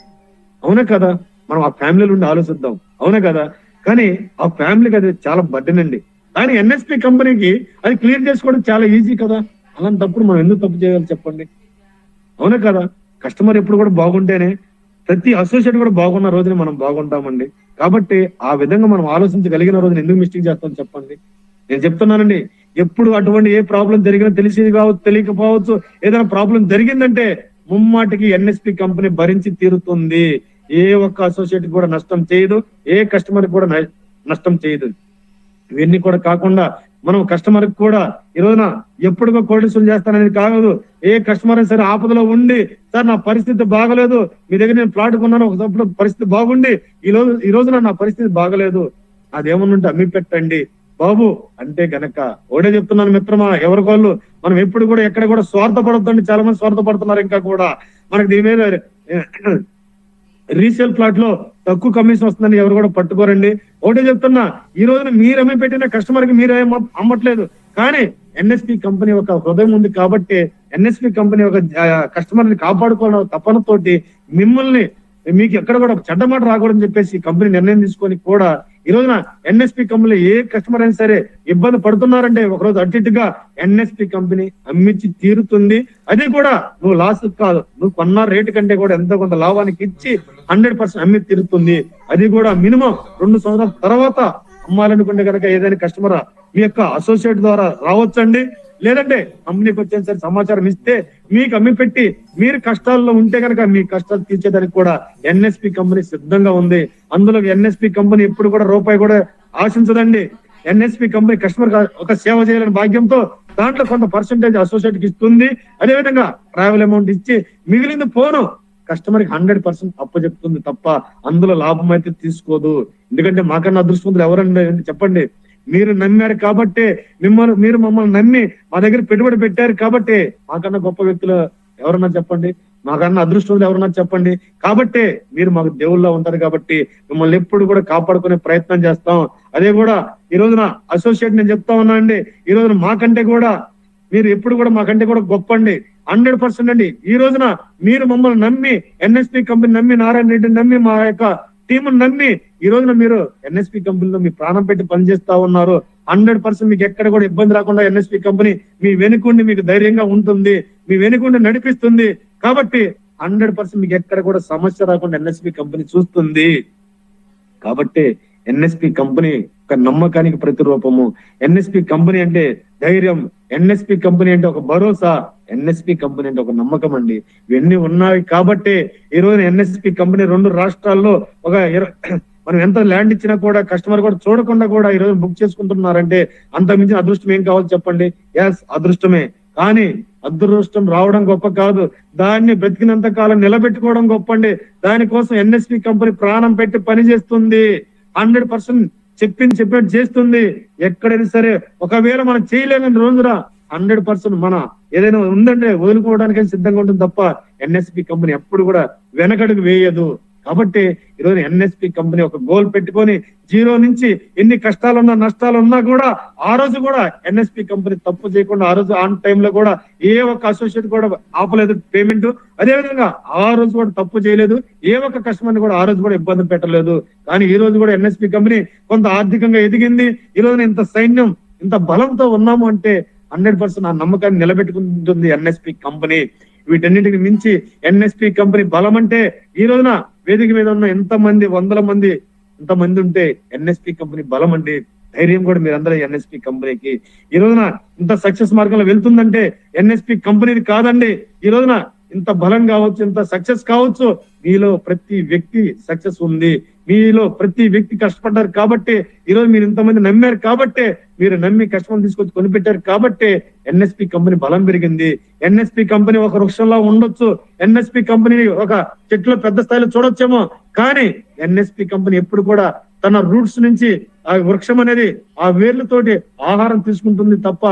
అవునా కదా? మనం ఆ ఫ్యామిలీలో ఉండి ఆలోచిద్దాం, అవునా కదా? కానీ ఆ ఫ్యామిలీకి అది చాలా బర్డెన్ అండి. కానీ ఎన్ఎస్పి కంపెనీకి అది క్లియర్ చేసుకోవడం చాలా ఈజీ కదా. అలాంటప్పుడు మనం ఎందుకు తప్పు చేయాలి చెప్పండి? అవునా కదా? కస్టమర్ ఎప్పుడు కూడా బాగుంటేనే ప్రతి అసోసియేట్ కూడా బాగున్న రోజున మనం బాగుంటామండి. కాబట్టి ఆ విధంగా మనం ఆలోచించగలిగిన రోజున ఎందుకు మిస్టేక్ చేస్తాం చెప్పండి. నేను చెప్తున్నానండి, ఎప్పుడు అటువంటి ఏ ప్రాబ్లం జరిగినా తెలిసేది కావచ్చు, తెలియకపోవచ్చు, ఏదైనా ప్రాబ్లం జరిగిందంటే ముమ్మాటికి ఎన్ఎస్పి కంపెనీ భరించి తీరుతుంది. ఏ ఒక్క అసోసియేట్ కూడా నష్టం చేయదు, ఏ కస్టమర్ కూడా నష్టం చేయదు. ఇవన్నీ కూడా కాకుండా మనం కస్టమర్ కూడా ఈ రోజున ఎప్పుడుగా కోడిసులు చేస్తాననేది కాదు. ఏ కస్టమర్ సరే ఆపదలో ఉండి, సార్ నా పరిస్థితి బాగలేదు, మీ దగ్గర నేను ప్లాట్ కొన్నాను, ఒకప్పుడు పరిస్థితి బాగుండి ఈ రోజున నా పరిస్థితి బాగలేదు, అదేమన్నా ఉంటే అమ్మి పెట్టండి బాబు అంటే గనక ఒకటే చెప్తున్నాను మిత్రమా, ఎవరికోళ్ళు మనం ఎప్పుడు కూడా ఎక్కడ కూడా స్వార్థపడద్దండి. చాలా మంది స్వార్థపడుతున్నారు. ఇంకా కూడా మనకి దీని మీద రీసేల్ ప్లాట్ లో తక్కువ కమిషన్ వస్తుందని ఎవరు కూడా పట్టుకోరండి. ఒకటే చెప్తున్నా, ఈ రోజున మీరు అమ్మి పెట్టిన కస్టమర్ కి మీరు అమ్మట్లేదు, కానీ ఎన్ఎస్పి కంపెనీ ఒక హృదయం ఉంది కాబట్టి ఎన్ఎస్పి కంపెనీ ఒక కస్టమర్ ని కాపాడుకోవడం తపనతోటి మిమ్మల్ని మీకు ఎక్కడ కూడా చెడ్డమాట రాకూడదని చెప్పేసి కంపెనీ నిర్ణయం తీసుకొని కూడా ఈ రోజున ఎన్ఎస్పి కంపెనీ ఏ కస్టమర్ అయినా సరే ఇబ్బంది పడుతున్నారంటే ఒకరోజు అడ్జిట్గా ఎన్ఎస్పి కంపెనీ అమ్మించి తీరుతుంది. అది కూడా నువ్వు లాస్ కాదు, నువ్వు కొన్న రేటు కంటే కూడా ఎంతో కొంత లాభానికి ఇచ్చి 100% అమ్మి తీరుతుంది. అది కూడా మినిమం 2 సంవత్సరాల తర్వాత అమ్మాలనుకుంటే కనుక ఏదైనా కస్టమర్ మీ యొక్క అసోసియేట్ ద్వారా రావచ్చండి. లేదంటే కంపెనీకి వచ్చే సరే సమాచారం ఇస్తే మీకు అమ్మి పెట్టి మీరు కష్టాల్లో ఉంటే కనుక మీ కష్టాలు తీర్చేదానికి కూడా ఎన్ఎస్పి కంపెనీ సిద్ధంగా ఉంది. అందులో ఎన్ఎస్పి కంపెనీ ఎప్పుడు కూడా రూపాయి కూడా ఆశించదండి. ఎన్ఎస్పి కంపెనీ కస్టమర్ ఒక సేవ చేయాలని భాగ్యంతో దాంట్లో కొంత పర్సెంటేజ్ అసోసియేట్ కి ఇస్తుంది. అదేవిధంగా ట్రావెల్ అమౌంట్ ఇచ్చి మిగిలింది పోను కస్టమర్ కి 100% అప్పు చెప్తుంది తప్ప అందులో లాభం అయితే తీసుకోదు. ఎందుకంటే మాకన్నా అదృష్టవంతులు ఎవరండి చెప్పండి. మీరు నమ్మారు కాబట్టి మీరు మమ్మల్ని నమ్మి మా దగ్గర పెట్టుబడి పెట్టారు కాబట్టి మాకన్నా గొప్ప వ్యక్తులు ఎవరన్నా చెప్పండి, మాకన్నా అదృష్టవంతులు ఎవరన్నా చెప్పండి. కాబట్టి మీరు మాకు దేవుళ్ళ ఉంటారు కాబట్టి మిమ్మల్ని ఎప్పుడు కూడా కాపాడుకునే ప్రయత్నం చేస్తాం. అదే కూడా ఈ రోజున అసోసియేట్ నేను చెప్తా ఉన్నా అండి, ఈ రోజున మాకంటే కూడా మీరు ఎప్పుడు కూడా మాకంటే కూడా గొప్ప అండి. 100% అండి. ఈ రోజున మీరు మమ్మల్ని నమ్మి ఎన్ఎస్పి కంపెనీ నమ్మి నారాయణ రెడ్డిని నమ్మి మా యొక్క టీం నమ్మి ఈ రోజున మీరు ఎన్ఎస్పి కంపెనీలో మీ ప్రాణం పెట్టి పనిచేస్తా ఉన్నారు. 100% మీకు ఎక్కడ కూడా ఇబ్బంది రాకుండా ఎన్ఎస్పి కంపెనీ మీ వెనుకుండి మీకు ధైర్యంగా ఉంటుంది, మీ వెనుకుండి నడిపిస్తుంది. కాబట్టి 100% మీకు ఎక్కడ కూడా సమస్య రాకుండా ఎన్ఎస్పి కంపెనీ చూస్తుంది. కాబట్టి ఎన్ఎస్పి కంపెనీ ఒక నమ్మకానికి ప్రతిరూపము. ఎన్ఎస్పి కంపెనీ అంటే ధైర్యం, ఎన్ఎస్పి కంపెనీ అంటే ఒక భరోసా, ఎన్ఎస్పి కంపెనీ అంటే ఒక నమ్మకం అండి. ఇవన్నీ ఉన్నాయి కాబట్టి ఈ రోజు ఎన్ఎస్పి కంపెనీ 2 రాష్ట్రాల్లో ఒక మనం ఎంత ల్యాండ్ ఇచ్చినా కూడా కస్టమర్ కూడా చూడకుండా కూడా ఈ రోజు బుక్ చేసుకుంటున్నారంటే అంత మించిన అదృష్టం ఏం కావాలి చెప్పండి. ఎస్, అదృష్టమే. కానీ అదృష్టం రావడం గొప్ప కాదు, దాన్ని బ్రతికినంత కాలం నిలబెట్టుకోవడం గొప్ప అండి. దానికోసం ఎన్ఎస్పి కంపెనీ ప్రాణం పెట్టి పనిచేస్తుంది. 100% చెప్పినట్టు చేస్తుంది. ఎక్కడైనా సరే ఒకవేళ మనం చేయలేని రోజున 100% మన ఏదైనా ఉందంటే వదులుకోవడానికి సిద్ధంగా ఉంటుంది తప్ప ఎన్ఎస్పి కంపెనీ ఎప్పుడు కూడా వెనకడుగు వేయదు. కాబట్టి ఈరోజు ఎన్ఎస్పి కంపెనీ ఒక గోల్ పెట్టుకొని 0 నుంచి ఎన్ని కష్టాలున్నా నష్టాలున్నా కూడా ఆ రోజు కూడా ఎన్ఎస్పి కంపెనీ తప్పు చేయకుండా ఆ రోజు ఆన్ టైమ్ లో కూడా ఏ ఒక్క అసోసియేట్ కూడా ఆపలేదు పేమెంట్. అదే విధంగా ఆ రోజు కూడా తప్పు చేయలేదు, ఏ ఒక్క కస్టమర్ కూడా ఆ రోజు కూడా ఇబ్బంది పెట్టలేదు. కానీ ఈ రోజు కూడా ఎన్ఎస్పి కంపెనీ కొంత ఆర్థికంగా ఎదిగింది. ఈ రోజున ఇంత సైన్యం ఇంత బలంతో ఉన్నాము అంటే 100% ఆ నమ్మకాన్ని నిలబెట్టుకుంటుంది ఎన్ఎస్పి కంపెనీ. వీటన్నిటికి మించి ఎన్ఎస్పి కంపెనీ బలం అంటే ఈ రోజున వేదిక మీద ఉన్న ఎంతమంది 100 మంది ఇంతమంది ఉంటే ఎన్ఎస్పి కంపెనీ బలం అండి. ధైర్యం కూడా మీరందరూ ఎన్ఎస్పి కంపెనీకి. ఈ రోజున ఇంత సక్సెస్ మార్గంలో వెళ్తుందంటే ఎన్ఎస్పి కంపెనీది కాదండి. ఈ రోజున ఇంత బలం కావచ్చు, ఇంత సక్సెస్ కావచ్చు, మీలో ప్రతి వ్యక్తి సక్సెస్ ఉంది, మీలో ప్రతి వ్యక్తి కష్టపడ్డారు కాబట్టి ఈ రోజు మీరు ఇంతమంది నమ్మారు కాబట్టి మీరు నమ్మి కస్టమర్ తీసుకొచ్చి కొనిపెట్టారు కాబట్టి ఎన్ఎస్పి కంపెనీ బలం పెరిగింది. ఎన్ఎస్పి కంపెనీ ఒక వృక్షంలో ఉండొచ్చు, ఎన్ఎస్పి కంపెనీ ఒక చెట్లో పెద్ద స్థాయిలో చూడొచ్చేమో, కానీ ఎన్ఎస్పి కంపెనీ ఎప్పుడు కూడా తన రూట్స్ నుంచి ఆ వృక్షం అనేది ఆ వేర్లతోటి ఆహారం తీసుకుంటుంది తప్ప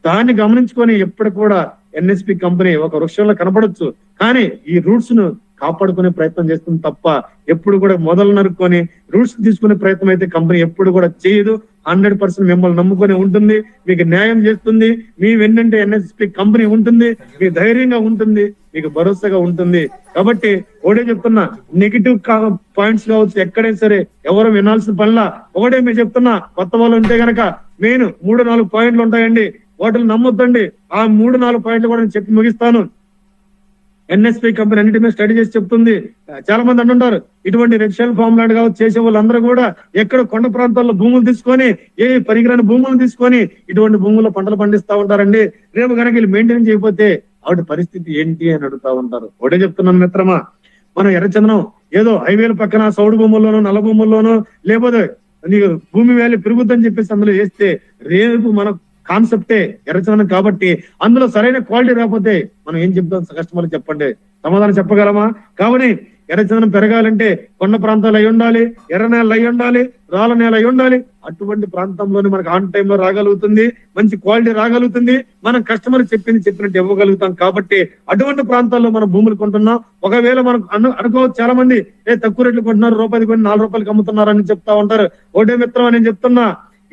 దాన్ని గమనించుకొని ఎప్పుడు కూడా ఎన్ఎస్పి కంపెనీ ఒక వృక్షంలో కనపడొచ్చు, కానీ ఈ రూట్స్ ను కాపాడుకునే ప్రయత్నం చేస్తుంది తప్ప ఎప్పుడు కూడా మొదలు నరుక్కొని రూట్స్ తీసుకునే ప్రయత్నం అయితే కంపెనీ ఎప్పుడు కూడా చేయదు. 100% మిమ్మల్ని నమ్ముకొని ఉంటుంది, మీకు న్యాయం చేస్తుంది. మీ వెన్నంటే ఎన్ఎస్పి కంపెనీ ఉంటుంది, మీ ధైర్యంగా ఉంటుంది, మీకు భరోసాగా ఉంటుంది. కాబట్టి ఒకటే చెప్తున్నా, నెగిటివ్ పాయింట్స్ కావచ్చు ఎక్కడైనా సరే ఎవరు వినాల్సిన పనిలా ఒకటే మీరు చెప్తున్నా, కొత్త వాళ్ళు ఉంటే గనక మెయిన్ 3-4 పాయింట్లు ఉంటాయండి, వాటిని నమ్మొద్దండి. ఆ 3-4 పాయింట్లు కూడా నేను చెప్పి ముగిస్తాను. ఎన్ఎస్పి కంపెనీ అన్నిటి మీద స్టడీ చేసి చెప్తుంది. చాలా మంది అంటుంటారు ఇటువంటి రెక్షన్ ఫామ్ లాంటి కావచ్చు చేసే వాళ్ళందరూ కూడా ఎక్కడ కొండ ప్రాంతాల్లో భూములు తీసుకొని ఏ పరికరాన్ని భూములను తీసుకొని ఇటువంటి భూముల్లో పంటలు పండిస్తా ఉంటారండి. రేపు కనుక వీళ్ళు మెయింటైన్ చేయకపోతే ఆవిడ పరిస్థితి ఏంటి అని అడుగుతా ఉంటారు. ఒకటే చెప్తున్నాను మిత్రమా, మనం ఎర్రచందనం ఏదో హైవేల పక్కన సౌడు భూముల్లోనో నల్ల భూముల్లోనో లేకపోతే నీకు భూమి వాల్యూ పెరుగుద్దని చెప్పేసి అందులో వేస్తే రేపు మన కాన్సెప్టే ఎర్రచందనం కాబట్టి అందులో సరైన క్వాలిటీ రాకపోతే మనం ఏం చెప్తాం కస్టమర్ చెప్పండి, సమాధానం చెప్పగలమా? కాబట్టి ఎర్రచందనం పెరగాలంటే కొండ ప్రాంతాలు అయి ఉండాలి, ఎర్ర నేలలు అయి ఉండాలి, రాళ్ళ నేల అయి ఉండాలి. అటువంటి ప్రాంతంలోనే మనకు ఆన్ టైమ్ లో రాగలుగుతుంది, మంచి క్వాలిటీ రాగలుగుతుంది, మనం కస్టమర్ చెప్పినట్టు ఇవ్వగలుగుతాం. కాబట్టి అటువంటి ప్రాంతాల్లో మనం భూములు కొంటున్నాం. ఒకవేళ మనం అనుకోవచ్చు చాలా మంది తక్కువ రేట్లు కొంటున్నారు, రూపాయలు కొని 4 రూపాయలకి అమ్ముతున్నారు అని చెప్తా ఉంటారు. ఒకటే మిత్రం నేను చెప్తున్నా,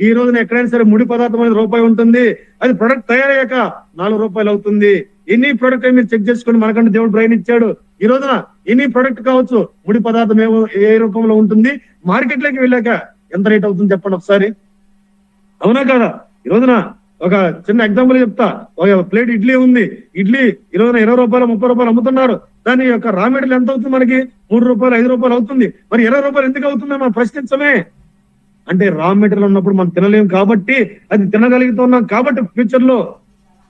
ఈ రోజున ఎక్కడైనా సరే ముడి పదార్థం అనేది రూపాయి ఉంటుంది, అది ప్రొడక్ట్ తయారయ్యాక 4 రూపాయలు అవుతుంది. ఎన్ని ప్రొడక్ట్ మీరు చెక్ చేసుకోండి, మనకంటే దేవుడు బ్రెయిన్ ఇచ్చాడు. ఈ రోజున ఎన్ని ప్రొడక్ట్ కావచ్చు, ముడి పదార్థం ఏ రూపంలో ఉంటుంది, మార్కెట్ లోకి వెళ్ళాక ఎంత రేట్ అవుతుంది చెప్పండి ఒకసారి, అవునా కదా? ఈ రోజున ఒక చిన్న ఎగ్జాంపుల్ చెప్తా. ఒక ప్లేట్ ఇడ్లీ ఉంది, ఇడ్లీ ఈ రోజున 20 రూపాయలు 30 రూపాయలు అమ్ముతున్నారు. దాని యొక్క రా మెటీరియల్ ఎంత అవుతుంది మనకి? 3 రూపాయలు 5 రూపాయలు అవుతుంది. మరి 20 రూపాయలు ఎందుకు అవుతుందో మనం ప్రశ్నించమే. అంటే రా మెటీరియల్ ఉన్నప్పుడు మనం తినలేము కాబట్టి, అది తినగలుగుతున్నాం కాబట్టి ఫ్యూచర్ లో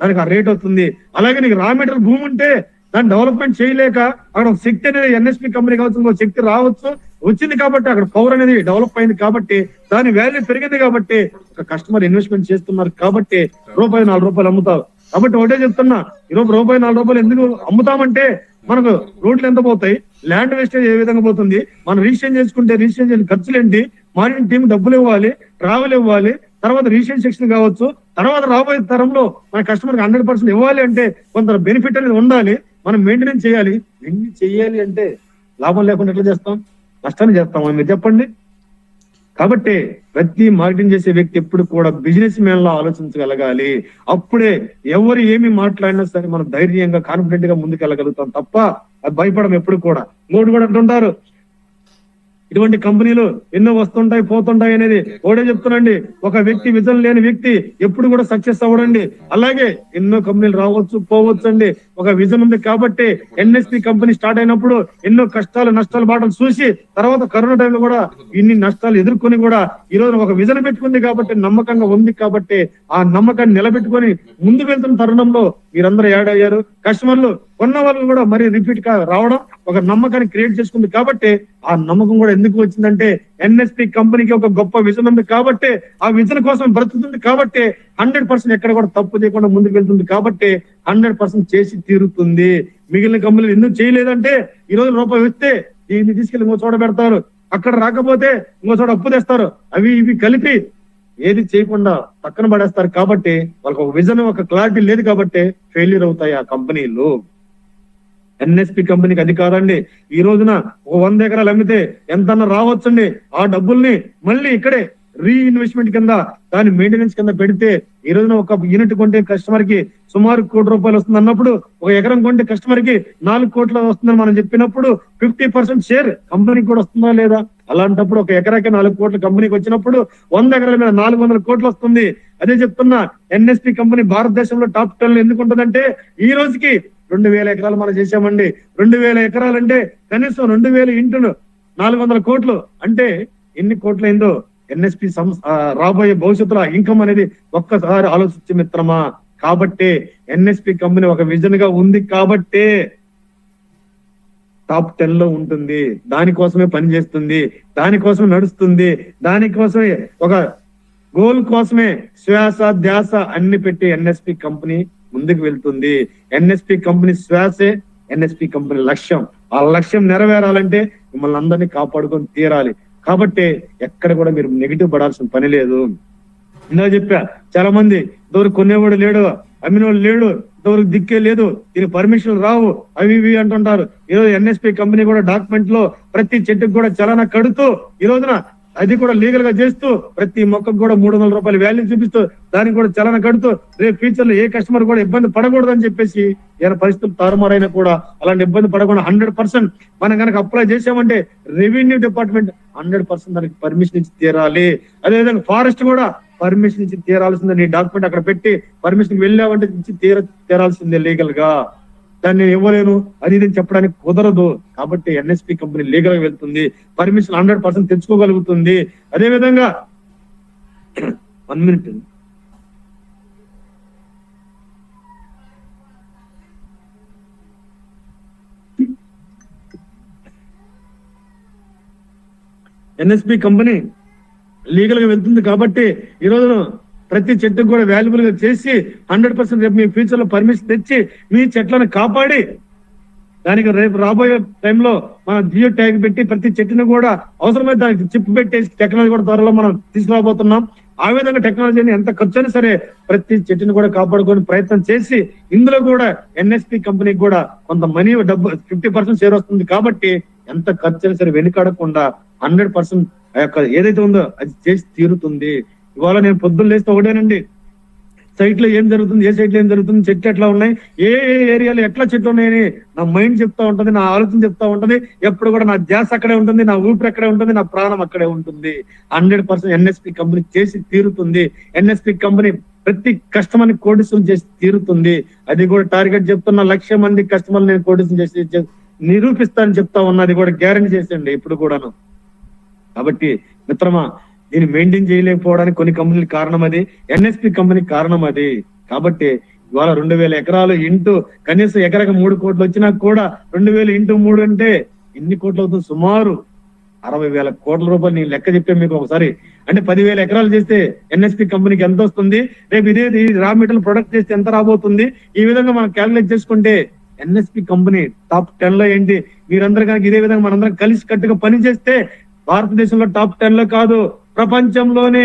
దానికి ఆ రేట్ అవుతుంది. అలాగే నీకు రా మెటీరియల్ భూమి ఉంటే దాన్ని డెవలప్మెంట్ చేయలేక అక్కడ ఒక శక్తి అనేది ఎన్ఎస్పి కంపెనీ కావచ్చు, ఇంకో శక్తి రావచ్చు, వచ్చింది కాబట్టి అక్కడ పవర్ అనేది డెవలప్ అయింది కాబట్టి దాని వాల్యూ పెరిగింది కాబట్టి ఒక కస్టమర్ ఇన్వెస్ట్మెంట్ చేస్తున్నారు కాబట్టి రూపాయి 4 రూపాయలు అమ్ముతావు. కాబట్టి ఒకటే చెప్తున్నా, ఈరోజు రూపాయి 4 రూపాయలు ఎందుకు అమ్ముతామంటే మనకు రోడ్లు ఎంత పోతాయి, ల్యాండ్ వేస్టేజ్ ఏ విధంగా పోతుంది, మనం రిజిస్ట్రేషన్ చేసుకుంటే రిజిస్ట్రేషన్ ఖర్చులు ఏంటి, మార్కెటింగ్ టీం డబ్బులు ఇవ్వాలి, ట్రావెల్ ఇవ్వాలి, తర్వాత రిజిస్ట్రేషన్ సెక్షన్ కావచ్చు, తర్వాత రాబోయే తరంలో మన కస్టమర్ 100% ఇవ్వాలి అంటే కొంత బెనిఫిట్ అనేది ఉండాలి, మనం మెయింటెనెన్స్ చేయాలి. ఇన్ని చేయాలి అంటే లాభం లేకుండా ఎట్లా చేస్తాం? నష్టాన్ని చేస్తాం మీరు చెప్పండి. కాబట్టి ప్రతి మార్కెటింగ్ చేసే వ్యక్తి ఎప్పుడు కూడా బిజినెస్ మ్యాన్ లా ఆలోచించగలగాలి. అప్పుడే ఎవరు ఏమి మాట్లాడినా సరే మనం ధైర్యంగా కాన్ఫిడెంట్ గా ముందుకెళ్ళగలుగుతాం తప్ప భయపడం ఎప్పుడు కూడా. ఇంకోటి కూడా అంటుంటారు, ఇటువంటి కంపెనీలు ఎన్నో వస్తుంటాయి పోతుంటాయి అనేది ఒకటే చెప్తున్నాండి. ఒక వ్యక్తి విజన్ లేని వ్యక్తి ఎప్పుడు కూడా సక్సెస్ అవ్వడండి. అలాగే ఎన్నో కంపెనీలు రావచ్చు పోవచ్చు అండి. ఒక విజన్ ఉంది కాబట్టి ఎన్ఎస్పి కంపెనీ స్టార్ట్ అయినప్పుడు ఎన్నో కష్టాలు నష్టాలు బాటలు చూసి తర్వాత కరోనా టైంలో కూడా ఇన్ని నష్టాలు ఎదుర్కొని కూడా ఈ రోజు ఒక విజన్ పెట్టుకుంది కాబట్టి నమ్మకంగా ఉంది కాబట్టి ఆ నమ్మకాన్ని నిలబెట్టుకొని ముందుకు వెళ్తున్న తరుణంలో మీరందరూ యాడ్ అయ్యారు. కస్టమర్లు కొన్న వాళ్ళు కూడా మరి రిపీట్ గా రావడం ఒక నమ్మకాన్ని క్రియేట్ చేసుకుంది కాబట్టి ఆ నమ్మకం కూడా ఎందుకు వచ్చిందంటే ఎన్ఎస్పి కంపెనీకి ఒక గొప్ప విజన్ ఉంది కాబట్టి ఆ విజన్ కోసం బ్రతుకుతుంది కాబట్టి 100% ఎక్కడ కూడా తప్పు చేయకుండా ముందుకు వెళ్తుంది కాబట్టి 100% చేసి తీరుతుంది. మిగిలిన కంపెనీలు ఎందుకు చేయలేదంటే ఈ రోజు రూపాయి వస్తే దీన్ని తీసుకెళ్లి ఇంకో చోట పెడతారు, అక్కడ రాకపోతే ఇంకో చోట అప్పు తెస్తారు, అవి ఇవి కలిపి ఏది చేయకుండా పక్కన పడేస్తారు కాబట్టి వాళ్ళకి ఒక విజన్ ఒక క్లారిటీ లేదు కాబట్టి ఫెయిల్యూర్ అవుతాయి ఆ కంపెనీలు. ఎన్ఎస్పి కంపెనీకి అది కాదండి. ఈ రోజున 100 ఎకరాలు అమ్మితే ఎంతన్నా రావచ్చండి. ఆ డబ్బుల్ని మళ్ళీ ఇక్కడే రీఇన్వెస్ట్మెంట్ కింద దాని మెయింటెనెన్స్ కింద పెడితే ఈ రోజున ఒక యూనిట్ కొంటే కస్టమర్ కి సుమారు ₹1 కోటి వస్తుంది అన్నప్పుడు ఒక ఎకరం కొంటే కస్టమర్ కి 4 కోట్లు వస్తుందని మనం చెప్పినప్పుడు 50% షేర్ కంపెనీకి కూడా వస్తుందా లేదా? అలాంటప్పుడు ఒక ఎకరాకి 4 కోట్లు కంపెనీకి వచ్చినప్పుడు 100 ఎకరాల మీద 400 కోట్లు వస్తుంది. అదే చెప్తున్నా, ఎన్ఎస్పి కంపెనీ భారతదేశంలో టాప్ 10 ఎందుకు ఉంటుందంటే ఈ రోజుకి 2000 ఎకరాలు మనం చేసామండి. 2000 ఎకరాలంటే కనీసం 2000 ఇంటూ 400 కోట్లు అంటే ఎన్ని కోట్లు అయిందో ఎన్ఎస్పి రాబోయే భవిష్యత్తులో ఇన్కమ్ అనేది ఒక్కసారి ఆలోచించే మిత్రమా. కాబట్టి ఎన్ఎస్పి కంపెనీ ఒక విజన్ గా ఉంది కాబట్టి టాప్ 10 లో ఉంటుంది. దానికోసమే పనిచేస్తుంది, దానికోసమే నడుస్తుంది, దానికోసమే ఒక గోల్ కోసమే శ్వాస ధ్యాస అన్ని పెట్టి ఎన్ఎస్పి కంపెనీ ముందుకు వెళ్తుంది. ఎన్ఎస్పి కంపెనీ శ్వాసే ఎన్ఎస్పి కంపెనీ లక్ష్యం. ఆ లక్ష్యం నెరవేరాలంటే మిమ్మల్ని అందరినీ కాపాడుకొని తీరాలి. కాబట్టి ఎక్కడ కూడా మీరు నెగిటివ్ పడాల్సిన పని లేదు. ఇందాక చెప్పా, చాలా మంది ఇంతవరకు కొనేవాడు లేడు, అమ్మినోడు లేడు, ఇంతవరకు దిక్కే లేదు, దీనికి పర్మిషన్ రావు, అవి ఇవి అంటుంటారు. ఈరోజు ఎన్ఎస్పి కంపెనీ కూడా డాక్యుమెంట్ లో ప్రతి చెట్టుకు కూడా చలానా కడుతూ ఈ రోజున అది కూడా లీగల్ గా చేస్తూ ప్రతి మొక్కకు కూడా ₹300 వాల్యూ చూపిస్తూ దానికి కూడా చలన కడుతూ రేపు ఫ్యూచర్ లో ఏ కస్టమర్ కూడా ఇబ్బంది పడకూడదు అని చెప్పేసి ఏమైనా పరిస్థితులు తారుమారైనా కూడా అలాంటి ఇబ్బంది పడకుండా 100% మనం కనుక అప్లై చేసామంటే రెవెన్యూ డిపార్ట్మెంట్ 100% దానికి పర్మిషన్ ఇచ్చి తీరాలి. అదేవిధంగా ఫారెస్ట్ కూడా పర్మిషన్ ఇచ్చి తీరాల్సిందే. నీ డాక్యుమెంట్ అక్కడ పెట్టి పర్మిషన్ వెళ్ళావంటే ఇచ్చి తీరాల్సిందే లీగల్ గా. దాన్ని నేను ఇవ్వలేను అది ఇది చెప్పడానికి కుదరదు. కాబట్టి ఎన్ఎస్పి కంపెనీ లీగల్ గా వెళ్తుంది, పర్మిషన్ 100% తెచ్చుకోగలుగుతుంది. అదే విధంగా 1 minute ఎన్ఎస్పి కంపెనీ లీగల్ గా వెళ్తుంది కాబట్టి ఈ రోజు ప్రతి చెట్టుకు కూడా వాల్యుబుల్ గా చేసి 100% రేపు మీ ఫ్యూచర్ లో పర్మిషన్ తెచ్చి మీ చెట్లను కాపాడి దానికి రేపు రాబోయే టైంలో మనం జియో ట్యాగ్ పెట్టి ప్రతి చెట్టును కూడా అవసరమైతే దానికి చిప్ పెట్టేసి టెక్నాలజీ కూడా త్వరలో మనం తీసుకురాబోతున్నాం. ఆ విధంగా టెక్నాలజీని ఎంత ఖర్చు అయినా సరే ప్రతి చెట్టును కూడా కాపాడుకొని ప్రయత్నం చేసి ఇందులో కూడా ఎన్ఎస్పి కంపెనీకి కూడా కొంత మనీ డబ్బు 50% షేర్ వస్తుంది. కాబట్టి ఎంత ఖర్చు అయినా సరే వెనుకాడకుండా 100% ఆ యొక్క ఏదైతే ఉందో అది చేసి తీరుతుంది. ఇవాళ నేను పొద్దున్న లేస్తే ఒకటేనండి, సైట్ లో ఏం జరుగుతుంది, ఏ సైట్ లో ఏం జరుగుతుంది, చెట్లు ఎట్లా ఉన్నాయి, ఏ ఏరియాలో ఎట్లా చెట్లు ఉన్నాయని నా మైండ్ చెప్తా ఉంటది, నా ఆలోచన చెప్తా ఉంటది. ఎప్పుడు కూడా నా ధ్యాస అక్కడే ఉంటుంది, నా ఊపిరి అక్కడే ఉంటుంది, నా ప్రాణం అక్కడే ఉంటుంది. 100% ఎన్ఎస్పి కంపెనీ చేసి తీరుతుంది. ఎన్ఎస్పి కంపెనీ ప్రతి కస్టమర్ ని కోటిసం చేసి తీరుతుంది. అది కూడా టార్గెట్ చెప్తున్న 1,00,000 మంది కస్టమర్ నేను కోటిసం చేసి నిరూపిస్తానని చెప్తా ఉన్నా. అది కూడా గ్యారంటీ చేసండి ఇప్పుడు కూడాను. కాబట్టి మిత్రమా, దీన్ని మెయింటైన్ చేయలేకపోవడానికి కొన్ని కంపెనీలు కారణం అది, ఎన్ఎస్పి కంపెనీ కారణం అది. కాబట్టి ఇవాళ 2,000 ఎకరాలు ఇంటూ కనీసం ఎకరకు 3 కోట్లు వచ్చినా కూడా 2,000 ఇంటూ 3 అంటే ఎన్ని కోట్లు అవుతుంది? సుమారు 60,000 కోట్ల రూపాయలు. నేను లెక్క చెప్పాను మీకు ఒకసారి. అంటే 10,000 ఎకరాలు చేస్తే ఎన్ఎస్పి కంపెనీకి ఎంత వస్తుంది, రేపు ఇదే రా మెటీరియల్ ప్రొడక్ట్ చేస్తే ఎంత రాబోతుంది, ఈ విధంగా మనం క్యాలిక్యులేట్ చేసుకుంటే ఎన్ఎస్పి కంపెనీ టాప్ 10 లో ఏంటి, మీరందరూ కనుక ఇదే విధంగా మనందరం కలిసి కట్టుగా పని చేస్తే భారతదేశంలో టాప్ 10 లో కాదు ప్రపంచంలోనే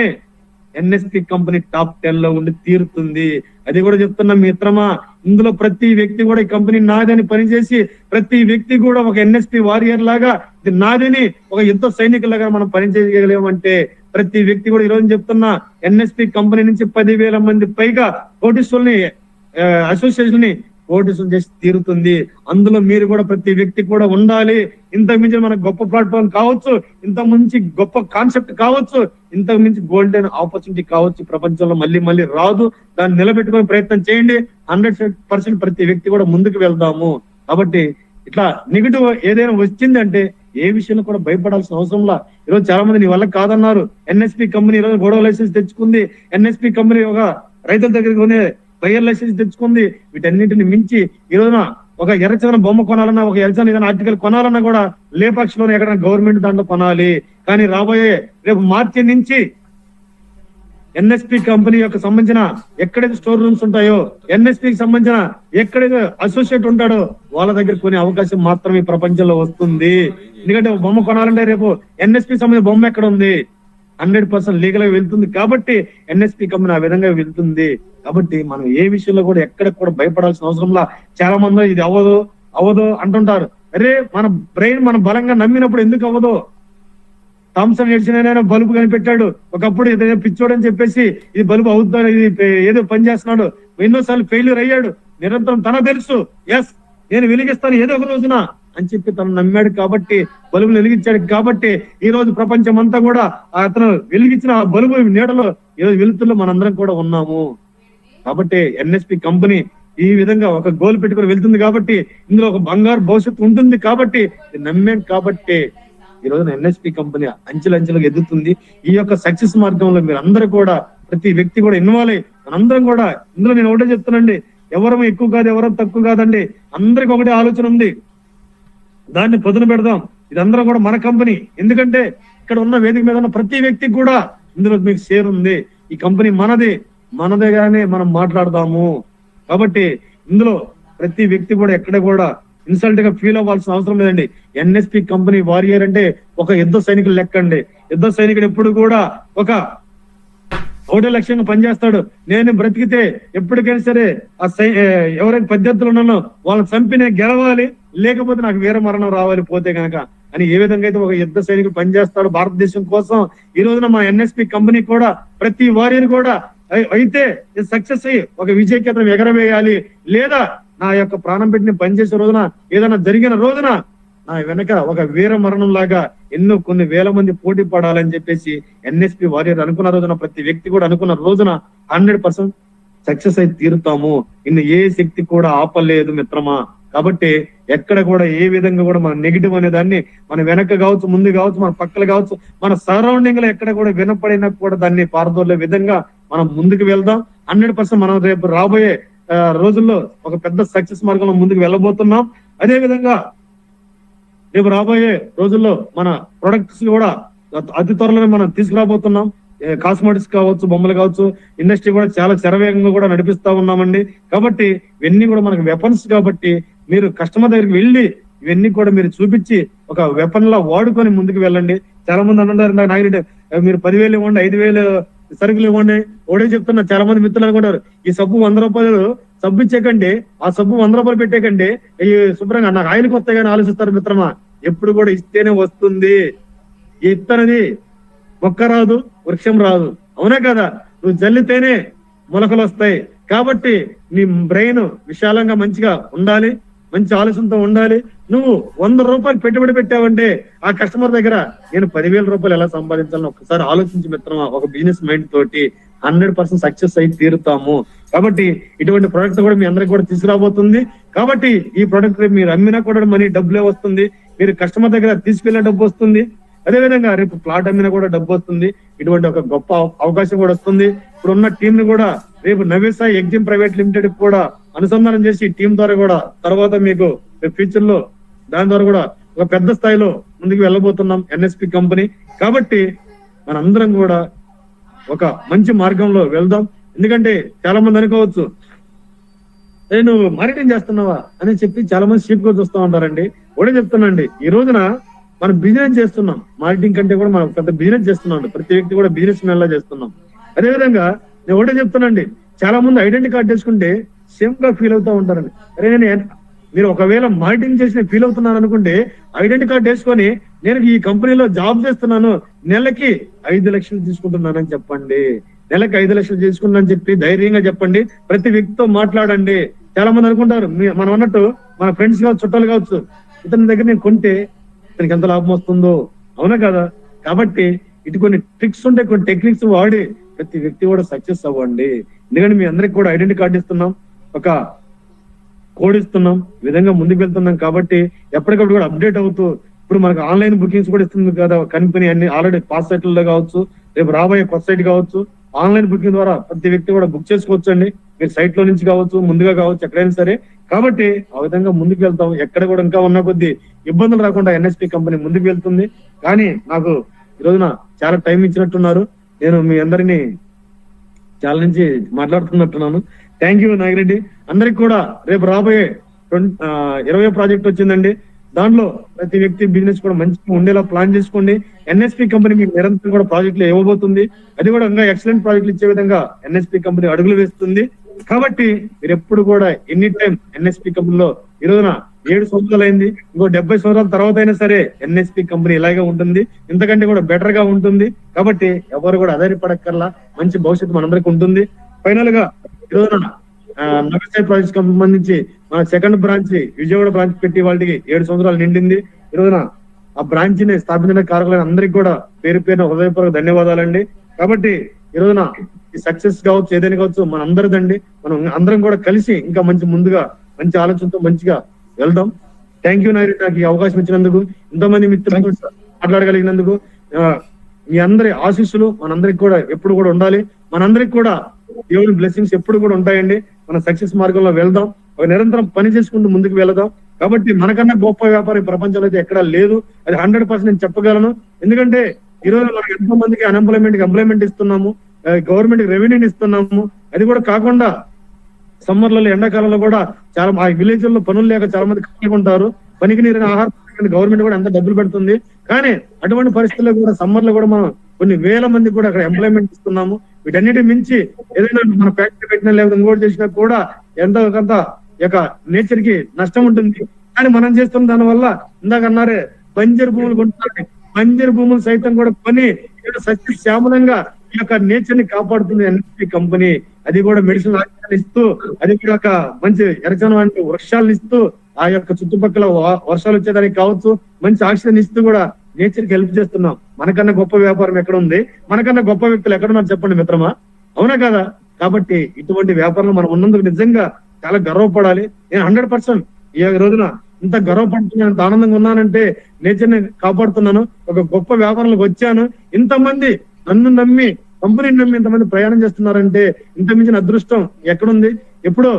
ఎన్ఎస్పి కంపెనీ టాప్ 10 లో ఉండి తీరుతుంది. అది కూడా చెప్తున్నా మిత్రమా, ఇందులో ప్రతి వ్యక్తి కూడా ఈ కంపెనీ నాదని పనిచేసి ప్రతి వ్యక్తి కూడా ఒక ఎన్ఎస్పి వారియర్ లాగా ఇది నాదని ఒక యుద్ధ సైనికులాగా మనం పనిచేయగలేమంటే ప్రతి వ్యక్తి కూడా ఈ రోజు చెప్తున్నా ఎన్ఎస్పి కంపెనీ నుంచి 10,000 మంది పైగా కోటీశ్వరుల్ని అసోసియేషన్ ని కోటిసం చేసి తీరుతుంది. అందులో మీరు కూడా ప్రతి వ్యక్తి కూడా ఉండాలి. ఇంతకు మించి మన గొప్ప ప్లాట్ఫామ్ కావచ్చు, ఇంతకు మించి గొప్ప కాన్సెప్ట్ కావచ్చు, ఇంతకు మించి గోల్డెన్ ఆపర్చునిటీ కావచ్చు, ప్రపంచంలో మళ్ళీ మళ్ళీ రాదు. దాన్ని నిలబెట్టుకునే ప్రయత్నం చేయండి. 100% ప్రతి వ్యక్తి కూడా ముందుకు వెళ్దాము. కాబట్టి ఇట్లా నెగిటివ్ ఏదైనా వచ్చిందంటే ఏ విషయంలో కూడా భయపడాల్సిన అవసరంలా. ఈరోజు చాలా మంది నీ వల్ల కాదన్నారు. ఎన్ఎస్పి కంపెనీ ఈరోజు గొడవ లైసెన్స్ తెచ్చుకుంది. ఎన్ఎస్పి కంపెనీ ఒక రైతుల దగ్గరికి కొనే బయర్ లైసెన్స్ తెచ్చుకుంది. వీటన్నింటిని మించి ఈ రోజున ఒక ఎర్రచందనం బొమ్మ కొనాలన్నా, ఒక ఎర్రచందనం ఏదైనా ఆర్టికల్ కొనాలన్నా కూడా లేపక్షలోనే ఎక్కడైనా గవర్నమెంట్ దాంట్లో కొనాలి. కానీ రాబోయే రేపు మార్చి నుంచి ఎన్ఎస్పి కంపెనీ యొక్క సంబంధించిన ఎక్కడైతే స్టోర్ రూమ్స్ ఉంటాయో, ఎన్ఎస్పికి సంబంధించిన ఎక్కడైతే అసోసియేట్ ఉంటాడో వాళ్ళ దగ్గర కొనే అవకాశం మాత్రమే ప్రపంచంలో వస్తుంది. ఎందుకంటే బొమ్మ కొనాలంటే రేపు ఎన్ఎస్పి సంబంధించిన బొమ్మ ఎక్కడ ఉంది? 100% లీగల్ గా వెళ్తుంది. కాబట్టి ఎన్ఎస్పి కంపెనీ ఆ విధంగా వెళ్తుంది. కాబట్టి మనం ఏ విషయంలో కూడా ఎక్కడ కూడా భయపడాల్సిన అవసరంలా. చాలా మంది ఇది అవ్వదు అంటుంటారు. అరే మన బ్రెయిన్ మనం బలంగా నమ్మినప్పుడు ఎందుకు అవ్వదు? థామ్సన్ ఎడిసన్ బల్బు కనిపెట్టాడు. ఒకప్పుడు ఏదైనా పిచ్చోడు అని చెప్పేసి ఇది బల్బు అవుతుందని ఇది ఏదో పని చేస్తున్నాడు. ఎన్నోసార్లు ఫెయిల్యూర్ అయ్యాడు. నిరంతరం తన తెలుసు, ఎస్ నేను వెలిగిస్తాను ఏదో ఒక రోజున అని చెప్పి తను నమ్మాడు. కాబట్టి బలుబులు వెలిగించాడు. కాబట్టి ఈ రోజు ప్రపంచం అంతా కూడా అతను వెలిగించిన ఆ బలుబు నీడలో ఈ రోజు వెలుతుల్లో మనందరం కూడా ఉన్నాము. కాబట్టి ఎన్ఎస్పి కంపెనీ ఈ విధంగా ఒక గోల్ పెట్టుకుని వెళ్తుంది. కాబట్టి ఇందులో ఒక బంగారు భవిష్యత్తు ఉంటుంది. కాబట్టి నమ్మాం. కాబట్టి ఈ రోజున ఎన్ఎస్పి కంపెనీ అంచెలంచెలుగా ఎదుగుతుంది. ఈ యొక్క సక్సెస్ మార్గంలో మీరు అందరూ కూడా ప్రతి వ్యక్తి కూడా ఇన్వాల్వ్ అయ్యి మనందరం కూడా ఇందులో నేను ఒకటే చెప్తానండి, ఎవరం ఎక్కువ కాదు, ఎవరం తక్కువ కాదండి. అందరికి ఒకటే ఆలోచన ఉంది, దాన్ని పొదున పెడదాం. ఇదందరం కూడా మన కంపెనీ. ఎందుకంటే ఇక్కడ ఉన్న వేదిక మీద ఉన్న ప్రతి వ్యక్తికి కూడా ఇందులో మీకు షేర్ ఉంది. ఈ కంపెనీ మనదేగానే మనం మాట్లాడదాము. కాబట్టి ఇందులో ప్రతి వ్యక్తి కూడా ఎక్కడ కూడా ఇన్సల్ట్ గా ఫీల్ అవ్వాల్సిన అవసరం లేదండి. ఎన్ఎస్పి కంపెనీ వారియర్ అంటే ఒక యుద్ధ సైనికులు లెక్కండి. యుద్ధ సైనికుడు ఎప్పుడు కూడా ఒకటే లక్ష్యంగా పనిచేస్తాడు. నేను బ్రతికితే ఎప్పటికైనా సరే ఆ ఎవరైతే ప్రత్యర్థులు ఉన్నానో వాళ్ళని చంపి నేను గెలవాలి, లేకపోతే నాకు వీర మరణం రావాలి పోతే కనుక అని ఏ విధంగా అయితే ఒక యుద్ధ సైనికుడు పనిచేస్తాడు భారతదేశం కోసం, ఈ రోజున మా ఎన్ఎస్పి కంపెనీ కూడా ప్రతి వారియర్ కూడా అయితే సక్సెస్ అయ్యి ఒక విజయకేతనం ఎగరవేయాలి. లేదా నా యొక్క ప్రాణం పెట్టి పనిచేసే రోజున ఏదైనా జరిగిన రోజున నా వెనక ఒక వీర మరణం లాగా కొన్ని వేల మంది పోటీ పడాలని చెప్పేసి ఎన్ఎస్పి వారియర్ అనుకున్న రోజున, ప్రతి వ్యక్తి కూడా అనుకున్న రోజున 100% సక్సెస్ అయి తీరుతాము. ఇన్ని ఏ శక్తి కూడా ఆపలేదు మిత్రమా. కాబట్టి ఎక్కడ కూడా ఏ విధంగా కూడా మన నెగిటివ్ అనే దాన్ని మన వెనక కావచ్చు, ముందు కావచ్చు, మన పక్కలు కావచ్చు, మన సరౌండింగ్ లో ఎక్కడ కూడా వినపడినా కూడా దాన్ని పారదోలే విధంగా మనం ముందుకు వెళ్దాం. 100% మనం రేపు రాబోయే రోజుల్లో ఒక పెద్ద సక్సెస్ మార్గంలో ముందుకు వెళ్ళబోతున్నాం. అదే విధంగా రేపు రాబోయే రోజుల్లో మన ప్రొడక్ట్స్ కూడా అతి త్వరలోనే మనం తీసుకురాబోతున్నాం. కాస్మెటిక్స్ కావచ్చు, బొమ్మలు కావచ్చు, ఇండస్ట్రీ కూడా చాలా శరవేగంగా కూడా నడిపిస్తా ఉన్నామండి. కాబట్టి ఇవన్నీ కూడా మనకు వెపన్స్ కాబట్టి మీరు కస్టమర్ దగ్గరికి వెళ్ళి ఇవన్నీ కూడా మీరు చూపించి ఒక వెపన్ లా వాడుకొని ముందుకు వెళ్ళండి. చాలా మంది అంటున్నారు నాగిరెడ్డి మీరు 10,000 ఇవ్వండి, 5,000 సరుకులు ఇవ్వండి. ఒకటే చెప్తున్నా, చాలా మంది మిత్రులు అనుకుంటారు ఈ సబ్బు 100 రూపాయలు సబ్బు ఇచ్చేకండి, ఆ సబ్బు 100 రూపాయలు పెట్టేకండి ఈ శుభ్రంగా నాకు ఆయిల్కి వస్తాయి కానీ ఆలోచిస్తారు మిత్రమా. ఎప్పుడు కూడా ఇస్తేనే వస్తుంది. ఇత్తనది మొక్క రాదు, వృక్షం రాదు, అవునా కదా? నువ్వు జల్లితేనే మొలకలు వస్తాయి. కాబట్టి నీ బ్రెయిన్ విశాలంగా మంచిగా ఉండాలి, మంచి ఆలోచనతో ఉండాలి. నువ్వు 100 రూపాయలు పెట్టుబడి పెట్టావంటే ఆ కస్టమర్ దగ్గర నేను 10,000 రూపాయలు ఎలా సంపాదించాలని ఒక్కసారి ఆలోచించి మిత్రమా, ఒక బిజినెస్ మైండ్ తోటి 100% సక్సెస్ అయి తీరుతాము. కాబట్టి ఇటువంటి ప్రొడక్ట్ కూడా మీ అందరికి కూడా తీసుకురాబోతుంది. కాబట్టి ఈ ప్రొడక్ట్ మీరు అమ్మినా కూడా మనీ డబ్బులే వస్తుంది, మీరు కస్టమర్ దగ్గర తీసుకెళ్లే డబ్బు వస్తుంది. అదేవిధంగా రేపు ప్లాట్ అమ్మినా కూడా డబ్బు వస్తుంది. ఇటువంటి ఒక గొప్ప అవకాశం కూడా వస్తుంది. ఇప్పుడు ఉన్న టీం ని కూడా రేపు నవేసాయి ఎగ్జిమ్ ప్రైవేట్ లిమిటెడ్ కూడా అనుసంధానం చేసి టీం ద్వారా కూడా తర్వాత మీకు ఫ్యూచర్ లో దాని ద్వారా కూడా ఒక పెద్ద స్థాయిలో ముందుకు వెళ్ళబోతున్నాం ఎన్ఎస్పి కంపెనీ. కాబట్టి మనందరం కూడా ఒక మంచి మార్గంలో వెళ్దాం. ఎందుకంటే చాలా మంది అనుకోవచ్చు నువ్వు మార్కెటింగ్ చేస్తున్నావా అని చెప్పి చాలా మంది షీప్ గా చూస్తూ ఉంటారండి. ఒకటే చెప్తున్నాండి, ఈ రోజున మనం బిజినెస్ చేస్తున్నాం, మార్కెటింగ్ కంటే కూడా మనం పెద్ద బిజినెస్ చేస్తున్నాం. ప్రతి వ్యక్తి కూడా బిజినెస్ మ్యాన్ లా చేస్తున్నాం. అదేవిధంగా నేను ఒకటే చెప్తానండి, చాలా మంది ఐడెంటిటీ కార్డ్ చేసుకుంటే సేమ్ గా ఫీల్ అవుతా ఉంటారండి. అరే మీరు ఒకవేళ మార్కెటింగ్ చేసిన ఫీల్ అవుతున్నాను అనుకుంటే ఐడెంటిటీ కార్డ్ వేసుకొని నేను ఈ కంపెనీలో జాబ్ చేస్తున్నాను, నెలకి 5 లక్షలు తీసుకుంటున్నానని చెప్పండి. నెలకి 5 లక్షలు తీసుకున్నానని చెప్పి ధైర్యంగా చెప్పండి. ప్రతి వ్యక్తితో మాట్లాడండి. చాలా మంది అనుకుంటారు మనం అన్నట్టు మన ఫ్రెండ్స్ కావచ్చు, చుట్టాలు కావచ్చు, ఇతని దగ్గర నేను కొంటే ఇతనికి ఎంత లాభం వస్తుందో, అవునా కదా? కాబట్టి ఇటు కొన్ని ట్రిక్స్ ఉంటాయి, కొన్ని టెక్నిక్స్ వాడి ప్రతి వ్యక్తి కూడా సక్సెస్ అవ్వండి. ఎందుకంటే మీ అందరికి కూడా ఐడెంటిటీ కార్డు ఇస్తున్నాం, ఒక కోడ్ ఇస్తున్నాం, ఈ విధంగా ముందుకు వెళ్తున్నాం. కాబట్టి ఎప్పటికప్పుడు కూడా అప్డేట్ అవుతూ ఇప్పుడు మనకు ఆన్లైన్ బుకింగ్స్ కూడా ఇస్తుంది కదా కంపెనీ. అన్ని ఆల్రెడీ పాస్ సైట్ లో కావచ్చు, రేపు రాబోయే కొత్త సైట్ కావచ్చు, ఆన్లైన్ బుకింగ్ ద్వారా ప్రతి వ్యక్తి కూడా బుక్ చేసుకోవచ్చు అండి. మీరు సైట్ లో నుంచి కావచ్చు, ముందుగా కావచ్చు, ఎక్కడైనా సరే. కాబట్టి ఆ విధంగా ముందుకు వెళ్తాం. ఎక్కడ కూడా ఇంకా ఉన్న కొద్ది ఇబ్బందులు రాకుండా ఎన్ఎస్పి కంపెనీ ముందుకు వెళ్తుంది. కానీ నాకు ఈ రోజున చాలా టైం ఇచ్చినట్టున్నారు. నేను మీ అందరినీ చాలా నుంచి మాట్లాడుతున్నట్టున్నాను. Thank you Nagireddy. అందరికి కూడా రేపు రాబోయే 20 ప్రాజెక్ట్ వచ్చిందండి. దాంట్లో ప్రతి వ్యక్తి బిజినెస్ కూడా మంచిగా ఉండేలా ప్లాన్ చేసుకోండి. ఎన్ఎస్పి కంపెనీ మీకు నిరంతరం కూడా ప్రాజెక్టులు ఇవ్వబోతుంది. అది కూడా ఇంకా ఎక్సలెంట్ ప్రాజెక్టులు ఇచ్చే విధంగా ఎన్ఎస్పి కంపెనీ అడుగులు వేస్తుంది. కాబట్టి మీరు ఎప్పుడు కూడా ఎనీ టైం ఎన్ఎస్పి కంపెనీలో ఈ రోజున 7 సంవత్సరాలు అయింది, ఇంకో 70 సంవత్సరాల తర్వాత అయినా సరే ఎన్ఎస్పి కంపెనీ ఇలాగే ఉంటుంది, ఇంతకంటే కూడా బెటర్ గా ఉంటుంది. కాబట్టి ఎవరు కూడా ఆధారపడక్కర్లా, మంచి భవిష్యత్తు మనందరికి ఉంటుంది. ఫైనల్ గా ఈ రోజున నగరసాయి ప్రాజెక్ట్ సంబంధించి మన సెకండ్ బ్రాంచ్ విజయవాడ బ్రాంచ్ పెట్టి వాళ్ళకి 7 సంవత్సరాలు నిండింది. ఈ రోజున ఆ బ్రాంచ్ ని స్థాపించిన కారకులైన అందరికి కూడా పేరు పేరున హృదయపూర్వక ధన్యవాదాలండి. కాబట్టి ఈ రోజున ఈ సక్సెస్ కావచ్చు, ఏదైనా కావచ్చు, మన అందరిదండి. మనం అందరం కూడా కలిసి ఇంకా ముందుగా మంచి ఆలోచనతో మంచిగా వెళ్దాం. థ్యాంక్ యూ నాయుడు, నాకు ఈ అవకాశం ఇచ్చినందుకు, ఎంతోమంది మిత్రులు మాట్లాడగలిగినందుకు. మీ అందరి ఆశీస్సులు మనందరికి కూడా ఎప్పుడు కూడా ఉండాలి. మనందరికి కూడా దేవుని బ్లెస్సింగ్స్ ఎప్పుడు కూడా ఉంటాయండి. మన సక్సెస్ మార్గంలో వెళ్దాం, ఒక నిరంతరం పని చేసుకుంటూ ముందుకు వెళదాం. కాబట్టి మనకన్నా గొప్ప వ్యాపారం ఈ ప్రపంచంలో అయితే ఎక్కడా లేదు. అది 100% నేను చెప్పగలను. ఎందుకంటే ఈ రోజు మనకు ఎంతో మందికి ఎంప్లాయ్మెంట్ ఇస్తున్నాము, గవర్నమెంట్ రెవెన్యూని ఇస్తున్నాము. అది కూడా కాకుండా సమ్మర్లలో ఎండాకాలంలో కూడా చాలా ఆ విలేజ్ లో పనులు లేక చాలా మంది ఖాళీగా ఉంటారు. పనికి నీరైన ఆహారం గవర్నమెంట్ కూడా ఎంత డబ్బులు పెడుతుంది. కానీ అటువంటి పరిస్థితుల్లో కూడా సమ్మర్ లో కూడా మనం కొన్ని వేల మంది కూడా అక్కడ ఎంప్లాయ్మెంట్ ఇస్తున్నాము. వీటన్నిటి మించి ఏదైనా మన ఫ్యాక్టరీ పెట్టినా లేదా ఇంకోటి చేసినా కూడా ఎంతో కొంత యొక్క నేచర్ కి నష్టం ఉంటుంది. కానీ మనం చేస్తున్న దాని వల్ల ఇందాక అన్నారే బంజరు భూములు కొంటున్నాయి, బంజరు భూములు సైతం కూడా కొని సస్యశ్యామలంగా ఈ యొక్క నేచర్ ని కాపాడుతుంది ఎన్ఎస్పి కంపెనీ. అది కూడా మెడిసిన్ ఆక్సిజన్ ఇస్తూ, అది కూడా ఒక మంచి ఎరచనం అంటే వృక్షాలను ఇస్తూ, ఆ యొక్క చుట్టుపక్కల వర్షాలు వచ్చేదానికి కావచ్చు, మంచి ఆక్సిజన్ ఇస్తూ కూడా నేచర్ కి హెల్ప్ చేస్తున్నాం. మనకన్నా గొప్ప వ్యాపారం ఎక్కడ ఉంది? మనకన్నా గొప్ప వ్యక్తులు ఎక్కడున్నారు చెప్పండి మిత్రమా, అవునా కదా? కాబట్టి ఇటువంటి వ్యాపారంలో మనం ఉన్నందుకు నిజంగా చాలా గర్వపడాలి. నేను 100% ఈ రోజున ఇంత గర్వపడుతున్నాను, ఇంత ఆనందంగా ఉన్నానంటే నేచర్ ని కాపాడుతున్నాను, ఒక గొప్ప వ్యాపారంలోకి వచ్చాను. ఇంతమంది నన్ను నమ్మి, కంపెనీని నమ్మి ఇంతమంది ప్రయాణం చేస్తున్నారంటే ఇంత మించిన అదృష్టం ఎక్కడుంది? ఎప్పుడో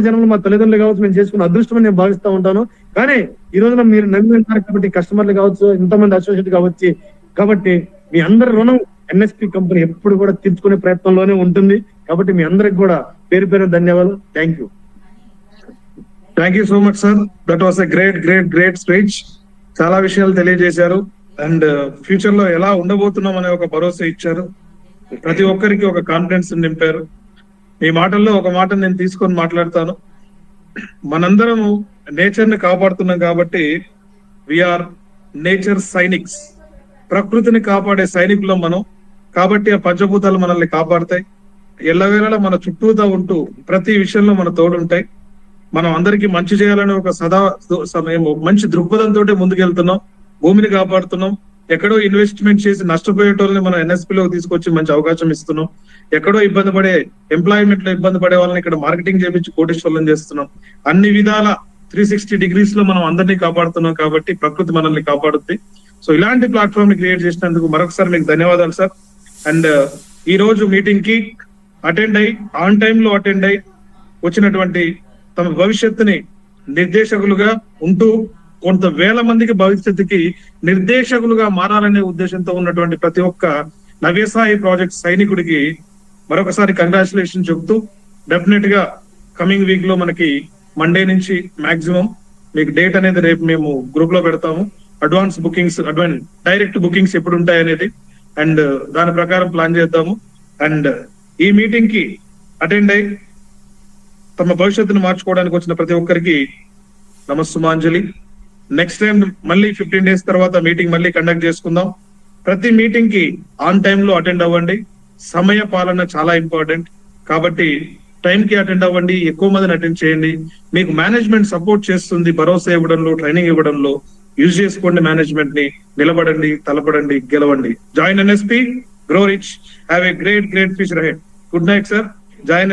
జనంలో మా తల్లిదండ్రులు కావచ్చు మేము చేసుకున్న అదృష్టం అని నేను భావిస్తూ ఉంటాను. కానీ ఈ రోజున మీరు నమ్మి ఉన్నారు కాబట్టి కస్టమర్లు కావచ్చు, ఇంతమంది అసోసియేట్ కావచ్చు, కాబట్టి మీ అందరి రుణం ఎన్ఎస్పి కంపెనీ ఎప్పుడు కూడా తీర్చుకునే ప్రయత్నంలోనే ఉంటుంది. కాబట్టి మీ అందరికి కూడా పేరు పేరు ధన్యవాదాలు. Thank you. Thank you so much sir. That was a great speech. చాలా విషయాలు తెలియజేశారు అండ్ ఫ్యూచర్ లో ఎలా ఉండబోతున్నాం అనే ఒక భరోసా ఇచ్చారు. ప్రతి ఒక్కరికి ఒక కాన్ఫిడెన్స్ నింపారు. మీ మాటల్లో ఒక మాట నేను తీసుకొని మాట్లాడతాను. మనందరము నేచర్ ని కాపాడుతున్నాం కాబట్టి వీఆర్ నేచర్ సైనిక్స్. ప్రకృతిని కాపాడే సైనికులం మనం. కాబట్టి ఆ పంచభూతాలు మనల్ని కాపాడతాయి. ఎల్లవేళలా మన చుట్టూతా ఉంటూ ప్రతి విషయంలో మన తోడుంటాయి. మనం అందరికీ మంచి చేయాలని ఒక సమయం మంచి దృక్పథంతో ముందుకెళ్తున్నాం. భూమిని కాపాడుతున్నాం. ఎక్కడో ఇన్వెస్ట్మెంట్ చేసి నష్టపోయేటోళ్ళని మనం ఎన్ఎస్పీ లో తీసుకొచ్చి మంచి అవకాశం ఇస్తున్నాం. ఎక్కడో ఇబ్బంది పడే ఎంప్లాయ్మెంట్ లో ఇబ్బంది పడే వాళ్ళని ఇక్కడ మార్కెటింగ్ చేపించి కోటీశ్వరులను చేస్తున్నాం. అన్ని విధాల 360 డిగ్రీస్ లో మనం అందరినీ కాపాడుతున్నాం. కాబట్టి ప్రకృతి మనల్ని కాపాడుద్ది. సో ఇలాంటి ప్లాట్ఫామ్ ని క్రియేట్ చేసినందుకు మరొకసారి మీకు ధన్యవాదాలు సార్. అండ్ ఈ రోజు మీటింగ్ కి అటెండ్ అయ్యి ఆన్ టైమ్ లో అటెండ్ అయ్యి వచ్చినటువంటి తమ భవిష్యత్తుని నిర్దేశకులుగా ఉంటూ కొంత వేల మందికి భవిష్యత్తుకి నిర్దేశకులుగా మారాలనే ఉద్దేశంతో ఉన్నటువంటి ప్రతి ఒక్క నవ్యసాయి ప్రాజెక్ట్ సైనికుడికి మరొకసారి కంగ్రాచులేషన్ చెప్తూ, డెఫినెట్ గా కమింగ్ వీక్ లో మనకి మండే నుంచి మాక్సిమం మీకు డేట్ అనేది రేపు మేము గ్రూప్ లో పెడతాము. అడ్వాన్స్ బుకింగ్స్, డైరెక్ట్ బుకింగ్స్ ఎప్పుడు ఉంటాయి అనేది అండ్ దాని ప్రకారం ప్లాన్ చేద్దాము. అండ్ ఈ మీటింగ్ కి అటెండ్ అయ్యి తమ భవిష్యత్తును మార్చుకోవడానికి వచ్చిన ప్రతి ఒక్కరికి నమస్సుమాంజలి. నెక్స్ట్ టైం మళ్ళీ 15 days తర్వాత మీటింగ్ మళ్ళీ కండక్ట్ చేసుకుందాం. ప్రతి మీటింగ్ కి ఆన్ టైమ్ లో అటెండ్ అవ్వండి. సమయ పాలన చాలా ఇంపార్టెంట్. కాబట్టి టైం కి అటెండ్ అవ్వండి. ఎక్కువ మందిని అటెండ్ చేయండి. మీకు మేనేజ్మెంట్ సపోర్ట్ చేస్తుంది. భరోసా ఇవ్వడంలో, ట్రైనింగ్ ఇవ్వడంలో యూజ్ చేసుకోండి. మేనేజ్మెంట్ ని నిలబడండి, తలపడండి, గెలవండి. Join NSP, grow rich, have a great future ahead. Good night sir. Join